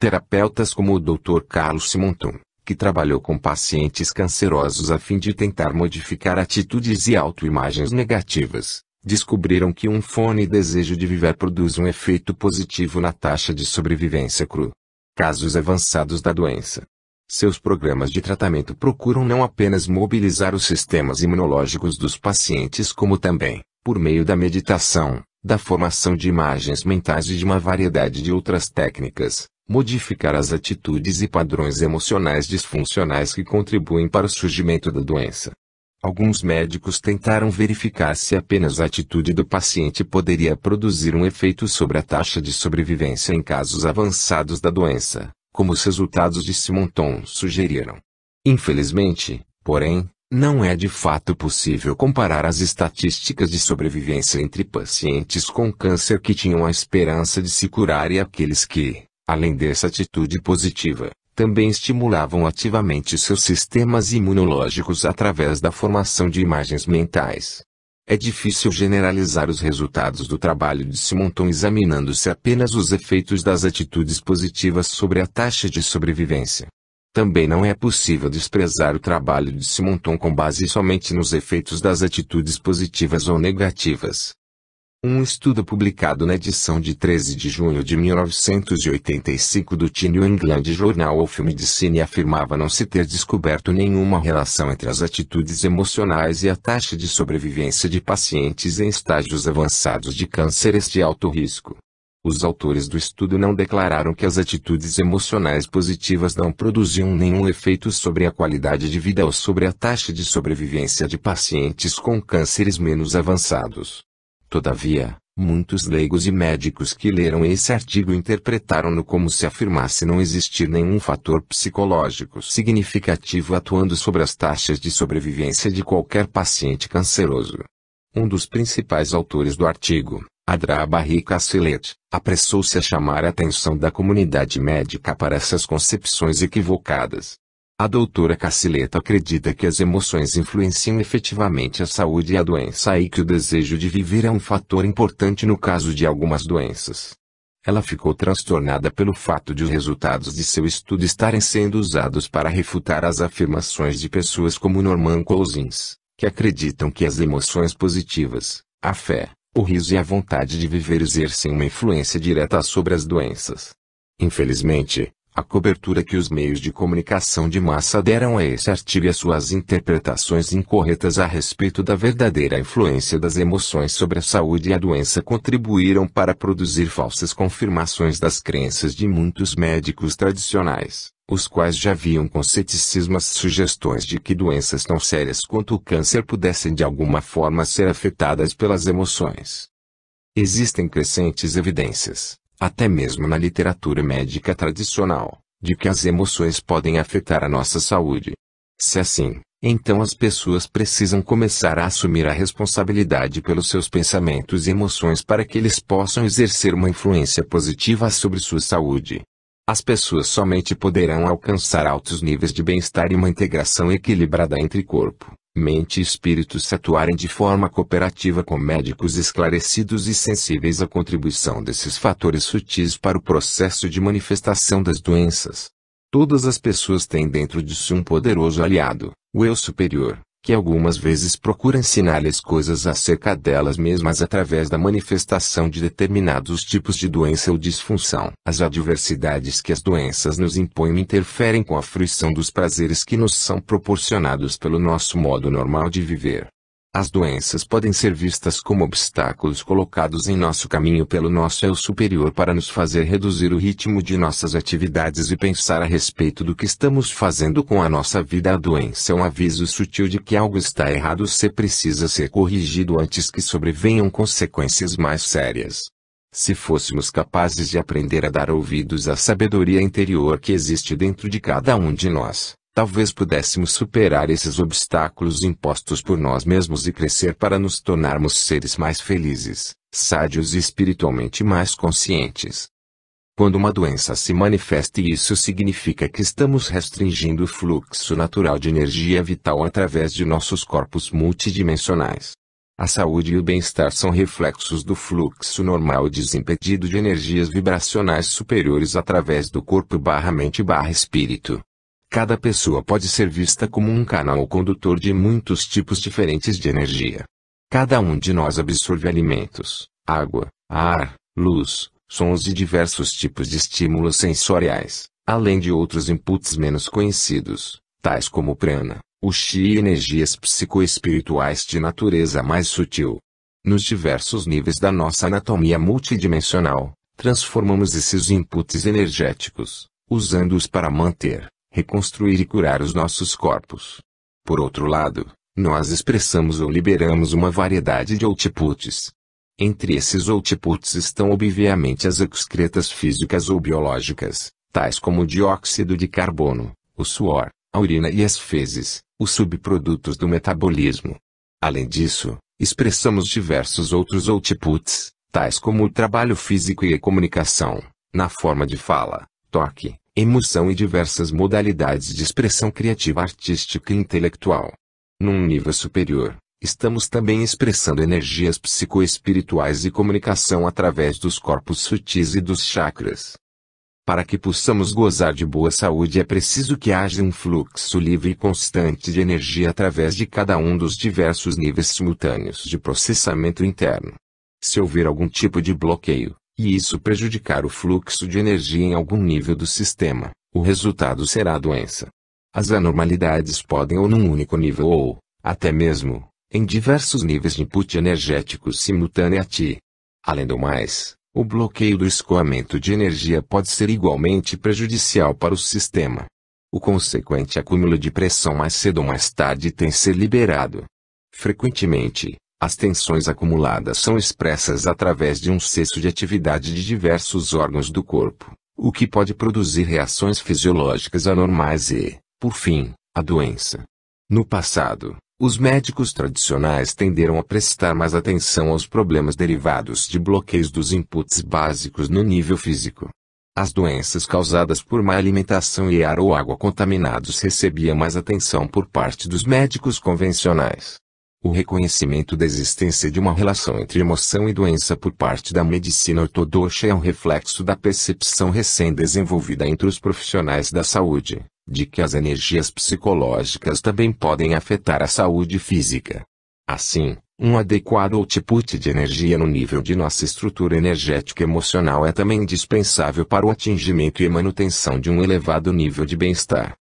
Terapeutas como o Dr. Carlos Simonton, que trabalhou com pacientes cancerosos a fim de tentar modificar atitudes e autoimagens negativas, descobriram que um fome e desejo de viver produz um efeito positivo na taxa de sobrevivência cru. Casos avançados da doença. Seus programas de tratamento procuram não apenas mobilizar os sistemas imunológicos dos pacientes como também, por meio da meditação, da formação de imagens mentais e de uma variedade de outras técnicas, modificar as atitudes e padrões emocionais disfuncionais que contribuem para o surgimento da doença. Alguns médicos tentaram verificar se apenas a atitude do paciente poderia produzir um efeito sobre a taxa de sobrevivência em casos avançados da doença, como os resultados de Simonton sugeriram. Infelizmente, porém, não é de fato possível comparar as estatísticas de sobrevivência entre pacientes com câncer que tinham a esperança de se curar e aqueles que, além dessa atitude positiva, também estimulavam ativamente seus sistemas imunológicos através da formação de imagens mentais. É difícil generalizar os resultados do trabalho de Simonton examinando-se apenas os efeitos das atitudes positivas sobre a taxa de sobrevivência. Também não é possível desprezar o trabalho de Simonton com base somente nos efeitos das atitudes positivas ou negativas. Um estudo publicado na edição de 13 de junho de 1985 do The New England Journal of Medicine afirmava não se ter descoberto nenhuma relação entre as atitudes emocionais e a taxa de sobrevivência de pacientes em estágios avançados de cânceres de alto risco. Os autores do estudo não declararam que as atitudes emocionais positivas não produziam nenhum efeito sobre a qualidade de vida ou sobre a taxa de sobrevivência de pacientes com cânceres menos avançados. Todavia, muitos leigos e médicos que leram esse artigo interpretaram-no como se afirmasse não existir nenhum fator psicológico significativo atuando sobre as taxas de sobrevivência de qualquer paciente canceroso. Um dos principais autores do artigo, Adra Barry Cassilet, apressou-se a chamar a atenção da comunidade médica para essas concepções equivocadas. A doutora Cassilet acredita que as emoções influenciam efetivamente a saúde e a doença e que o desejo de viver é um fator importante no caso de algumas doenças. Ela ficou transtornada pelo fato de os resultados de seu estudo estarem sendo usados para refutar as afirmações de pessoas como Norman Cousins, que acreditam que as emoções positivas, a fé, o riso e a vontade de viver exercem uma influência direta sobre as doenças. Infelizmente, A cobertura que os meios de comunicação de massa deram a esse artigo e as suas interpretações incorretas a respeito da verdadeira influência das emoções sobre a saúde e a doença contribuíram para produzir falsas confirmações das crenças de muitos médicos tradicionais, os quais já viam com ceticismo as sugestões de que doenças tão sérias quanto o câncer pudessem de alguma forma ser afetadas pelas emoções. Existem crescentes evidências, até mesmo na literatura médica tradicional, de que as emoções podem afetar a nossa saúde. Se assim, então as pessoas precisam começar a assumir a responsabilidade pelos seus pensamentos e emoções para que eles possam exercer uma influência positiva sobre sua saúde. As pessoas somente poderão alcançar altos níveis de bem-estar e uma integração equilibrada entre corpo, mente e espírito se atuarem de forma cooperativa com médicos esclarecidos e sensíveis à contribuição desses fatores sutis para o processo de manifestação das doenças. Todas as pessoas têm dentro de si um poderoso aliado, o eu superior, que algumas vezes procura ensinar-lhes coisas acerca delas mesmas através da manifestação de determinados tipos de doença ou disfunção. As adversidades que as doenças nos impõem interferem com a fruição dos prazeres que nos são proporcionados pelo nosso modo normal de viver. As doenças podem ser vistas como obstáculos colocados em nosso caminho pelo nosso eu superior para nos fazer reduzir o ritmo de nossas atividades e pensar a respeito do que estamos fazendo com a nossa vida. A doença é um aviso sutil de que algo está errado e precisa ser corrigido antes que sobrevenham consequências mais sérias. Se fôssemos capazes de aprender a dar ouvidos à sabedoria interior que existe dentro de cada um de nós, talvez pudéssemos superar esses obstáculos impostos por nós mesmos e crescer para nos tornarmos seres mais felizes, sádios e espiritualmente mais conscientes. Quando uma doença se manifesta, isso significa que estamos restringindo o fluxo natural de energia vital através de nossos corpos multidimensionais. A saúde e o bem-estar são reflexos do fluxo normal e desimpedido de energias vibracionais superiores através do corpo/mente/espírito. Cada pessoa pode ser vista como um canal ou condutor de muitos tipos diferentes de energia. Cada um de nós absorve alimentos, água, ar, luz, sons e diversos tipos de estímulos sensoriais, além de outros inputs menos conhecidos, tais como prana, o chi e energias psicoespirituais de natureza mais sutil. Nos diversos níveis da nossa anatomia multidimensional, transformamos esses inputs energéticos, usando-os para manter, reconstruir e curar os nossos corpos. Por outro lado, nós expressamos ou liberamos uma variedade de outputs. Entre esses outputs estão obviamente as excretas físicas ou biológicas, tais como o dióxido de carbono, o suor, a urina e as fezes, os subprodutos do metabolismo. Além disso, expressamos diversos outros outputs, tais como o trabalho físico e a comunicação, na forma de fala, toque, emoção e diversas modalidades de expressão criativa, artística e intelectual. Num nível superior, estamos também expressando energias psicoespirituais e comunicação através dos corpos sutis e dos chakras. Para que possamos gozar de boa saúde é preciso que haja um fluxo livre e constante de energia através de cada um dos diversos níveis simultâneos de processamento interno. Se houver algum tipo de bloqueio, e isso prejudicar o fluxo de energia em algum nível do sistema, o resultado será a doença. As anormalidades podem ou num único nível ou, até mesmo, em diversos níveis de input energéticos simultaneamente. Além do mais, o bloqueio do escoamento de energia pode ser igualmente prejudicial para o sistema. O consequente acúmulo de pressão mais cedo ou mais tarde tem que ser liberado. Frequentemente, as tensões acumuladas são expressas através de um excesso de atividade de diversos órgãos do corpo, o que pode produzir reações fisiológicas anormais e, por fim, a doença. No passado, os médicos tradicionais tenderam a prestar mais atenção aos problemas derivados de bloqueios dos inputs básicos no nível físico. As doenças causadas por má alimentação e ar ou água contaminados recebiam mais atenção por parte dos médicos convencionais. O reconhecimento da existência de uma relação entre emoção e doença por parte da medicina ortodoxa é um reflexo da percepção recém-desenvolvida entre os profissionais da saúde, de que as energias psicológicas também podem afetar a saúde física. Assim, Um adequado output de energia no nível de nossa estrutura energética e emocional é também indispensável para o atingimento e manutenção de um elevado nível de bem-estar.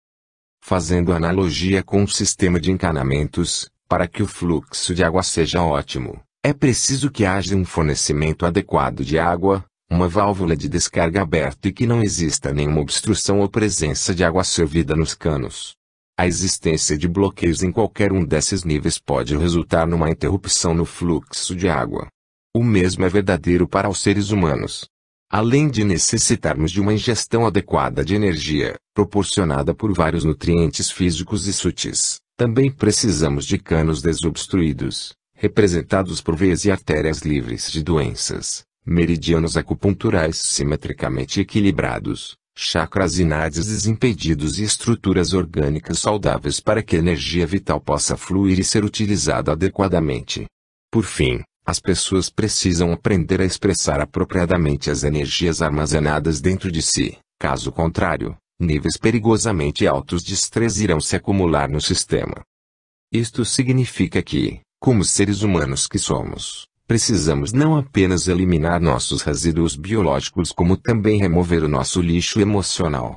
Fazendo analogia com um sistema de encanamentos, para que o fluxo de água seja ótimo, é preciso que haja um fornecimento adequado de água, uma válvula de descarga aberta e que não exista nenhuma obstrução ou presença de água servida nos canos. A existência de bloqueios em qualquer um desses níveis pode resultar numa interrupção no fluxo de água. O mesmo é verdadeiro para os seres humanos. Além de necessitarmos de uma ingestão adequada de energia, proporcionada por vários nutrientes físicos e sutis, também precisamos de canos desobstruídos, representados por veias e artérias livres de doenças, meridianos acupunturais simetricamente equilibrados, chakras e nádias desimpedidos e estruturas orgânicas saudáveis para que a energia vital possa fluir e ser utilizada adequadamente. Por fim, as pessoas precisam aprender a expressar apropriadamente as energias armazenadas dentro de si, caso contrário, níveis perigosamente altos de estresse irão se acumular no sistema. Isto significa que, como seres humanos que somos, precisamos não apenas eliminar nossos resíduos biológicos como também remover o nosso lixo emocional.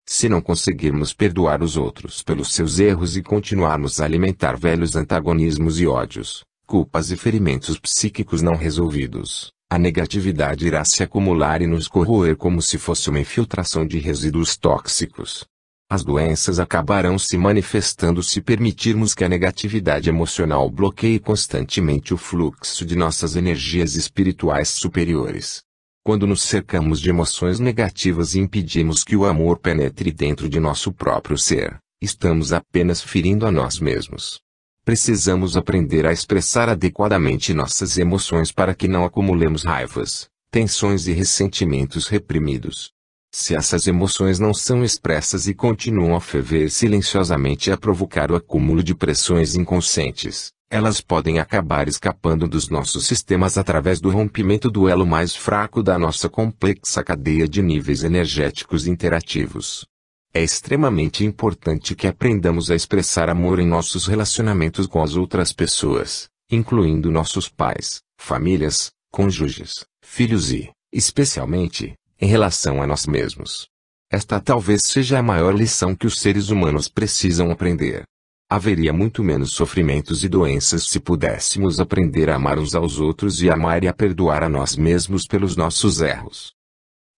Se não conseguirmos perdoar os outros pelos seus erros e continuarmos a alimentar velhos antagonismos e ódios, culpas e ferimentos psíquicos não resolvidos, a negatividade irá se acumular e nos corroer como se fosse uma infiltração de resíduos tóxicos. As doenças acabarão se manifestando se permitirmos que a negatividade emocional bloqueie constantemente o fluxo de nossas energias espirituais superiores. Quando nos cercamos de emoções negativas e impedimos que o amor penetre dentro de nosso próprio ser, estamos apenas ferindo a nós mesmos. Precisamos aprender a expressar adequadamente nossas emoções para que não acumulemos raivas, tensões e ressentimentos reprimidos. Se essas emoções não são expressas e continuam a ferver silenciosamente e a provocar o acúmulo de pressões inconscientes, elas podem acabar escapando dos nossos sistemas através do rompimento do elo mais fraco da nossa complexa cadeia de níveis energéticos interativos. É extremamente importante que aprendamos a expressar amor em nossos relacionamentos com as outras pessoas, incluindo nossos pais, famílias, cônjuges, filhos e, especialmente, em relação a nós mesmos. Esta talvez seja a maior lição que os seres humanos precisam aprender. Haveria muito menos sofrimentos e doenças se pudéssemos aprender a amar uns aos outros e amar e a perdoar a nós mesmos pelos nossos erros.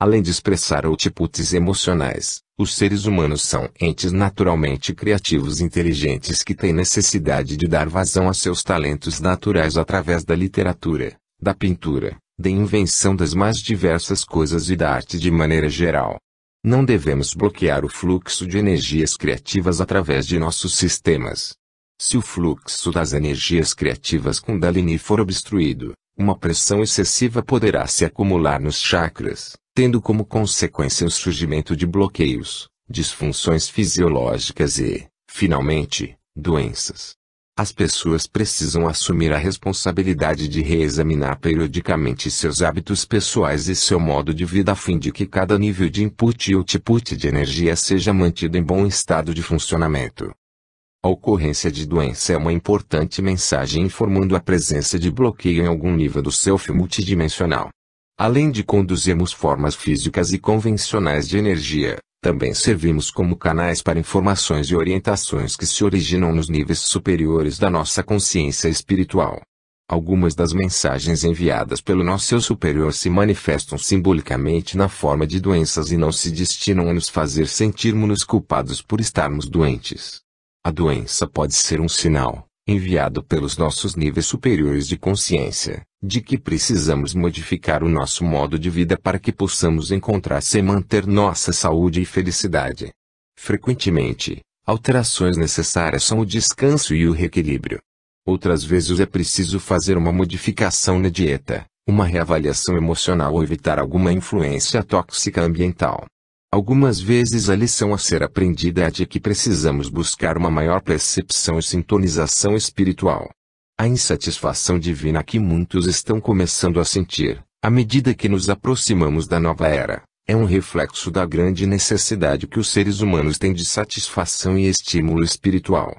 Além de expressar outputs emocionais, os seres humanos são entes naturalmente criativos e inteligentes que têm necessidade de dar vazão a seus talentos naturais através da literatura, da pintura, da invenção das mais diversas coisas e da arte de maneira geral. Não devemos bloquear o fluxo de energias criativas através de nossos sistemas. Se o fluxo das energias criativas Kundalini for obstruído, uma pressão excessiva poderá se acumular nos chakras, tendo como consequência o surgimento de bloqueios, disfunções fisiológicas e, finalmente, doenças. As pessoas precisam assumir a responsabilidade de reexaminar periodicamente seus hábitos pessoais e seu modo de vida a fim de que cada nível de input e output de energia seja mantido em bom estado de funcionamento. A ocorrência de doença é uma importante mensagem informando a presença de bloqueio em algum nível do self multidimensional. Além de conduzirmos formas físicas e convencionais de energia, também servimos como canais para informações e orientações que se originam nos níveis superiores da nossa consciência espiritual. Algumas das mensagens enviadas pelo nosso eu superior se manifestam simbolicamente na forma de doenças e não se destinam a nos fazer sentirmos culpados por estarmos doentes. A doença pode ser um sinal, enviado pelos nossos níveis superiores de consciência, de que precisamos modificar o nosso modo de vida para que possamos encontrar-se e manter nossa saúde e felicidade. Frequentemente, alterações necessárias são o descanso e o reequilíbrio. Outras vezes é preciso fazer uma modificação na dieta, uma reavaliação emocional ou evitar alguma influência tóxica ambiental. Algumas vezes a lição a ser aprendida é a de que precisamos buscar uma maior percepção e sintonização espiritual. A insatisfação divina que muitos estão começando a sentir, à medida que nos aproximamos da nova era, é um reflexo da grande necessidade que os seres humanos têm de satisfação e estímulo espiritual.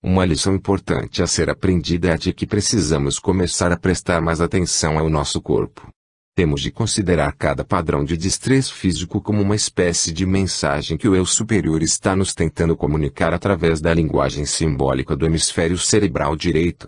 Uma lição importante a ser aprendida é a de que precisamos começar a prestar mais atenção ao nosso corpo. Temos de considerar cada padrão de destreza físico como uma espécie de mensagem que o eu superior está nos tentando comunicar através da linguagem simbólica do hemisfério cerebral direito.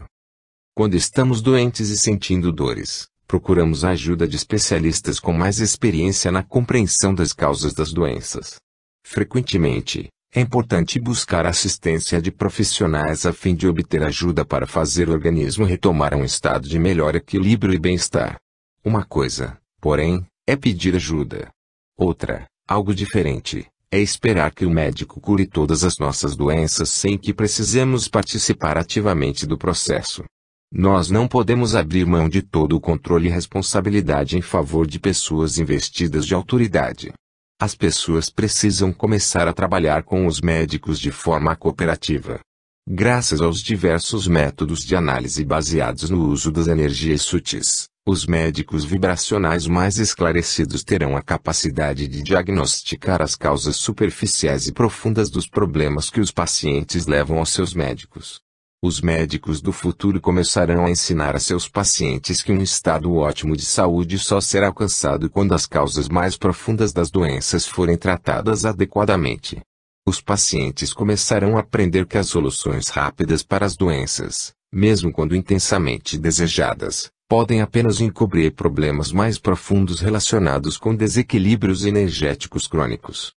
Quando estamos doentes e sentindo dores, procuramos a ajuda de especialistas com mais experiência na compreensão das causas das doenças. Frequentemente, é importante buscar assistência de profissionais a fim de obter ajuda para fazer o organismo retomar um estado de melhor equilíbrio e bem-estar. Uma coisa, porém, é pedir ajuda. Outra, algo diferente, é esperar que o médico cure todas as nossas doenças sem que precisemos participar ativamente do processo. Nós não podemos abrir mão de todo o controle e responsabilidade em favor de pessoas investidas de autoridade. As pessoas precisam começar a trabalhar com os médicos de forma cooperativa. Graças aos diversos métodos de análise baseados no uso das energias sutis, os médicos vibracionais mais esclarecidos terão a capacidade de diagnosticar as causas superficiais e profundas dos problemas que os pacientes levam aos seus médicos. Os médicos do futuro começarão a ensinar a seus pacientes que um estado ótimo de saúde só será alcançado quando as causas mais profundas das doenças forem tratadas adequadamente. Os pacientes começarão a aprender que as soluções rápidas para as doenças, mesmo quando intensamente desejadas, podem apenas encobrir problemas mais profundos relacionados com desequilíbrios energéticos crônicos.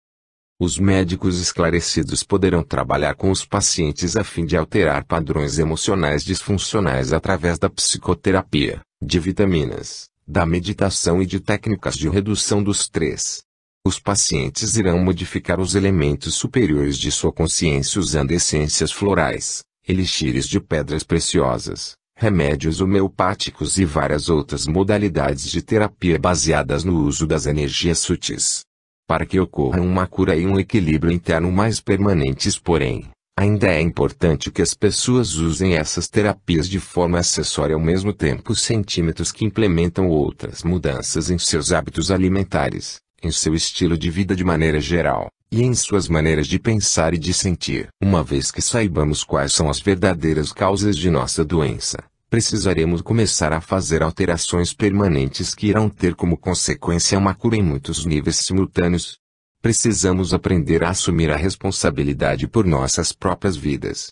Os médicos esclarecidos poderão trabalhar com os pacientes a fim de alterar padrões emocionais disfuncionais através da psicoterapia, de vitaminas, da meditação e de técnicas de redução do estresse. Os pacientes irão modificar os elementos superiores de sua consciência usando essências florais, elixires de pedras preciosas, remédios homeopáticos e várias outras modalidades de terapia baseadas no uso das energias sutis. Para que ocorra uma cura e um equilíbrio interno mais permanentes, porém, ainda é importante que as pessoas usem essas terapias de forma acessória ao mesmo tempo centímetros que implementam outras mudanças em seus hábitos alimentares, em seu estilo de vida de maneira geral, e em suas maneiras de pensar e de sentir. Uma vez que saibamos quais são as verdadeiras causas de nossa doença, precisaremos começar a fazer alterações permanentes que irão ter como consequência uma cura em muitos níveis simultâneos. Precisamos aprender a assumir a responsabilidade por nossas próprias vidas.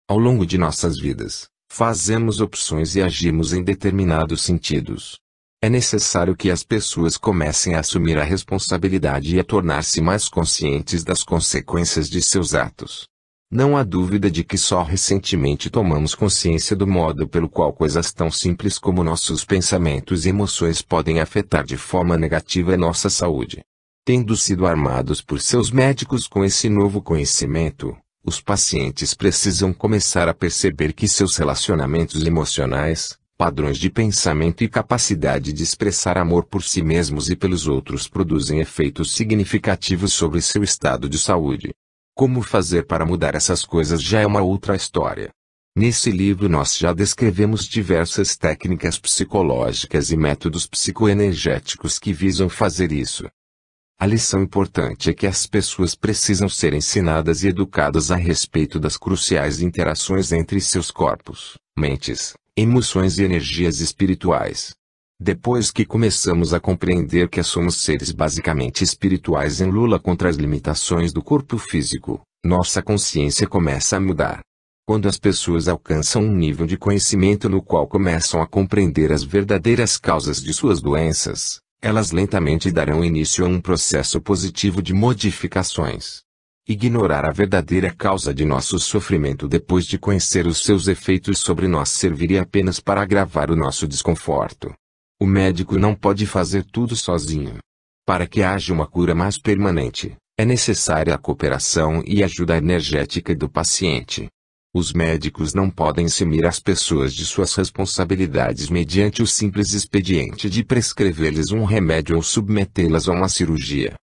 Ao longo de nossas vidas, fazemos opções e agimos em determinados sentidos. É necessário que as pessoas comecem a assumir a responsabilidade e a tornar-se mais conscientes das consequências de seus atos. Não há dúvida de que só recentemente tomamos consciência do modo pelo qual coisas tão simples como nossos pensamentos e emoções podem afetar de forma negativa a nossa saúde. Tendo sido armados por seus médicos com esse novo conhecimento, os pacientes precisam começar a perceber que seus relacionamentos emocionais, padrões de pensamento e capacidade de expressar amor por si mesmos e pelos outros produzem efeitos significativos sobre seu estado de saúde. Como fazer para mudar essas coisas já é uma outra história. Nesse livro nós já descrevemos diversas técnicas psicológicas e métodos psicoenergéticos que visam fazer isso. A lição importante é que as pessoas precisam ser ensinadas e educadas a respeito das cruciais interações entre seus corpos, mentes, emoções e energias espirituais. Depois que começamos a compreender que somos seres basicamente espirituais em luta contra as limitações do corpo físico, nossa consciência começa a mudar. Quando as pessoas alcançam um nível de conhecimento no qual começam a compreender as verdadeiras causas de suas doenças, elas lentamente darão início a um processo positivo de modificações. Ignorar a verdadeira causa de nosso sofrimento depois de conhecer os seus efeitos sobre nós serviria apenas para agravar o nosso desconforto. O médico não pode fazer tudo sozinho. Para que haja uma cura mais permanente, é necessária a cooperação e ajuda energética do paciente. Os médicos não podem eximir as pessoas de suas responsabilidades mediante o simples expediente de prescrever-lhes um remédio ou submetê-las a uma cirurgia.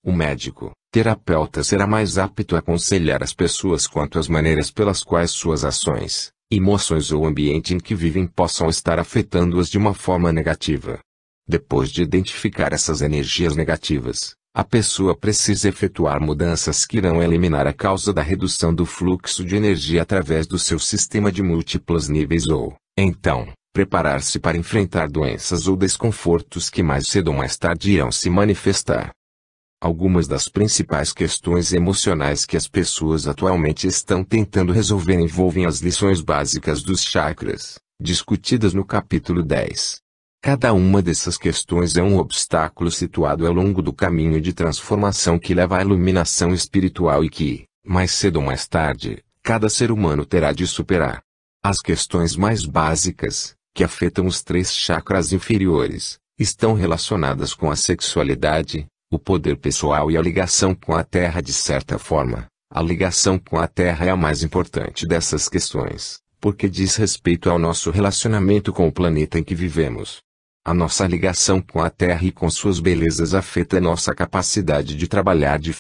O médico, terapeuta será mais apto a aconselhar as pessoas quanto às maneiras pelas quais suas ações, emoções ou o ambiente em que vivem possam estar afetando-as de uma forma negativa. Depois de identificar essas energias negativas, A pessoa precisa efetuar mudanças que irão eliminar a causa da redução do fluxo de energia através do seu sistema de múltiplos níveis ou, então, preparar-se para enfrentar doenças ou desconfortos que mais cedo ou mais tarde irão se manifestar. Algumas das principais questões emocionais que as pessoas atualmente estão tentando resolver envolvem as lições básicas dos chakras, discutidas no capítulo 10. Cada uma dessas questões é um obstáculo situado ao longo do caminho de transformação que leva à iluminação espiritual e que, mais cedo ou mais tarde, cada ser humano terá de superar. As questões mais básicas, que afetam os 3 chakras inferiores, estão relacionadas com a sexualidade, o poder pessoal e a ligação com a Terra. De certa forma, a ligação com a Terra é a mais importante dessas questões, porque diz respeito ao nosso relacionamento com o planeta em que vivemos. A nossa ligação com a Terra e com suas belezas afeta nossa capacidade de trabalhar de